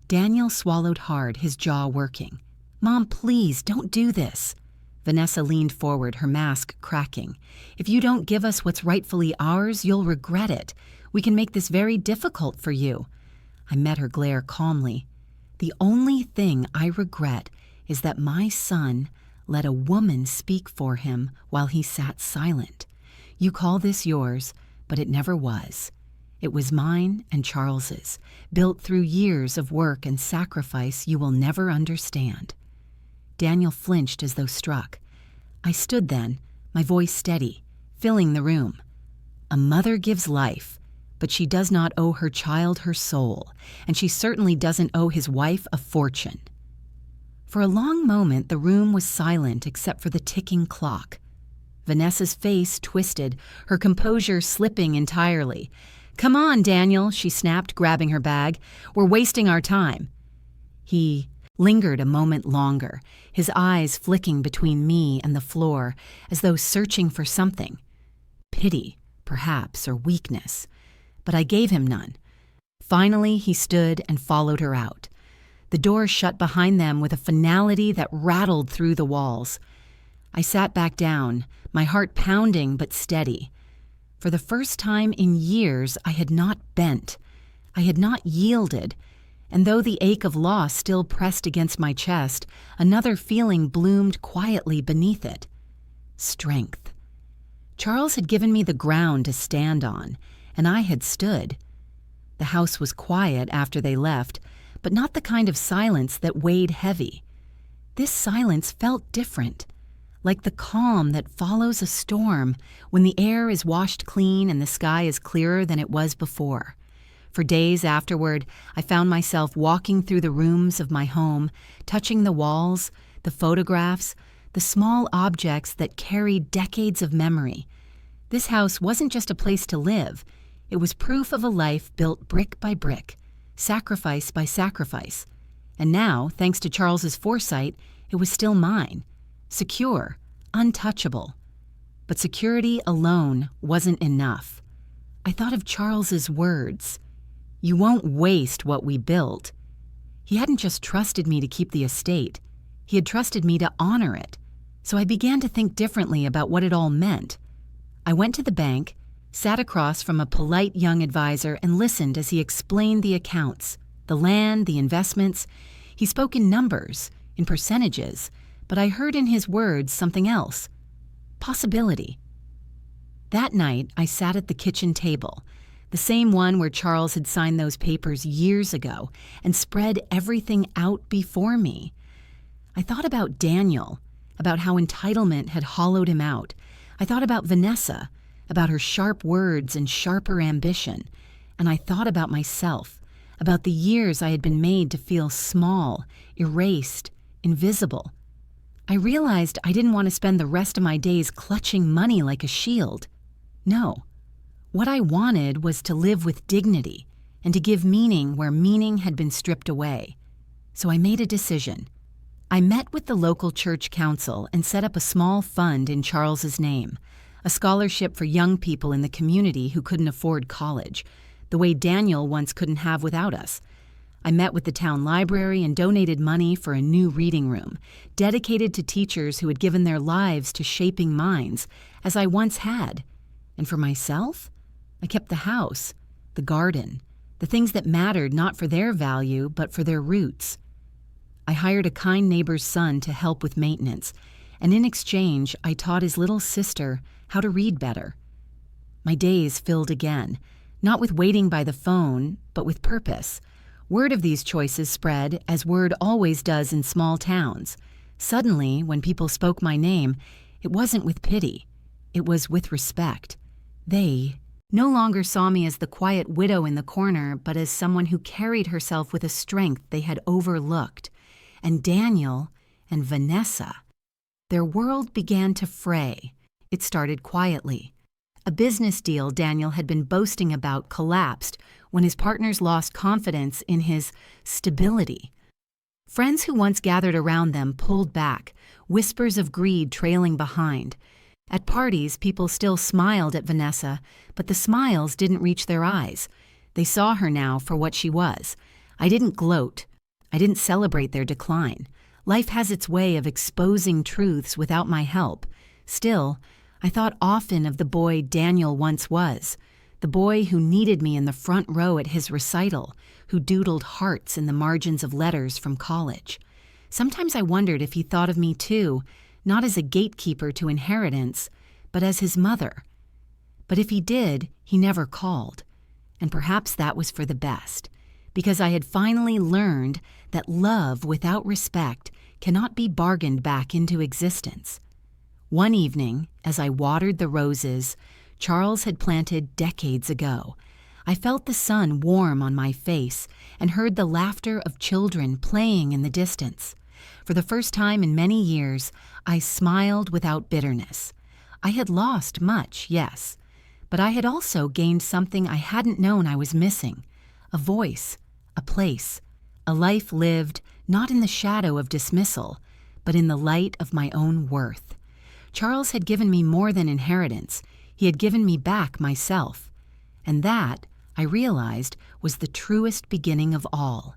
Speaker 1: Daniel swallowed hard, his jaw working. "Mom, please, don't do this." Vanessa leaned forward, her mask cracking. "If you don't give us what's rightfully ours, you'll regret it. We can make this very difficult for you." I met her glare calmly. "The only thing I regret is that my son let a woman speak for him while he sat silent. You call this yours, but it never was. It was mine and Charles's, built through years of work and sacrifice you will never understand." Daniel flinched as though struck. I stood then, my voice steady, filling the room. "A mother gives life, but she does not owe her child her soul, and she certainly doesn't owe his wife a fortune." For a long moment the room was silent except for the ticking clock. Vanessa's face twisted, her composure slipping entirely. "Come on, Daniel," she snapped, grabbing her bag. "We're wasting our time." He lingered a moment longer, his eyes flicking between me and the floor, as though searching for something. Pity, perhaps, or weakness. But I gave him none. Finally, he stood and followed her out. The door shut behind them with a finality that rattled through the walls. I sat back down, my heart pounding but steady. For the first time in years, I had not bent. I had not yielded. And though the ache of loss still pressed against my chest, another feeling bloomed quietly beneath it. Strength. Charles had given me the ground to stand on, and I had stood. The house was quiet after they left, but not the kind of silence that weighed heavy. This silence felt different, like the calm that follows a storm when the air is washed clean and the sky is clearer than it was before. For days afterward, I found myself walking through the rooms of my home, touching the walls, the photographs, the small objects that carried decades of memory. This house wasn't just a place to live. It was proof of a life built brick by brick, sacrifice by sacrifice. And now, thanks to Charles's foresight, it was still mine. Secure, untouchable. But security alone wasn't enough. I thought of Charles's words. "You won't waste what we built." He hadn't just trusted me to keep the estate. He had trusted me to honor it. So I began to think differently about what it all meant. I went to the bank, sat across from a polite young advisor, and listened as he explained the accounts, the land, the investments. He spoke in numbers, in percentages, but I heard in his words something else. Possibility. That night, I sat at the kitchen table, the same one where Charles had signed those papers years ago, and spread everything out before me. I thought about Daniel, about how entitlement had hollowed him out. I thought about Vanessa, about her sharp words and sharper ambition. And I thought about myself, about the years I had been made to feel small, erased, invisible. I realized I didn't want to spend the rest of my days clutching money like a shield. No. What I wanted was to live with dignity and to give meaning where meaning had been stripped away. So I made a decision. I met with the local church council and set up a small fund in Charles's name, a scholarship for young people in the community who couldn't afford college, the way Daniel once couldn't have without us. I met with the town library and donated money for a new reading room, dedicated to teachers who had given their lives to shaping minds, as I once had. And for myself, I kept the house, the garden, the things that mattered not for their value, but for their roots. I hired a kind neighbor's son to help with maintenance, and in exchange, I taught his little sister how to read better. My days filled again, not with waiting by the phone, but with purpose. Word of these choices spread, as word always does in small towns. Suddenly, when people spoke my name, it wasn't with pity. It was with respect. They no longer saw me as the quiet widow in the corner, but as someone who carried herself with a strength they had overlooked. And Daniel and Vanessa, their world began to fray. It started quietly. A business deal Daniel had been boasting about collapsed when his partners lost confidence in his stability. Friends who once gathered around them pulled back, whispers of greed trailing behind. At parties, people still smiled at Vanessa, but the smiles didn't reach their eyes. They saw her now for what she was. I didn't gloat. I didn't celebrate their decline. Life has its way of exposing truths without my help. Still, I thought often of the boy Daniel once was, the boy who needed me in the front row at his recital, who doodled hearts in the margins of letters from college. Sometimes I wondered if he thought of me too, not as a gatekeeper to inheritance, but as his mother. But if he did, he never called. And perhaps that was for the best, because I had finally learned that love without respect cannot be bargained back into existence. One evening, as I watered the roses Charles had planted decades ago, I felt the sun warm on my face and heard the laughter of children playing in the distance. For the first time in many years, I smiled without bitterness. I had lost much, yes, but I had also gained something I hadn't known I was missing: a voice, a place, a life lived not in the shadow of dismissal, but in the light of my own worth. Charles had given me more than inheritance. He had given me back myself. And that, I realized, was the truest beginning of all.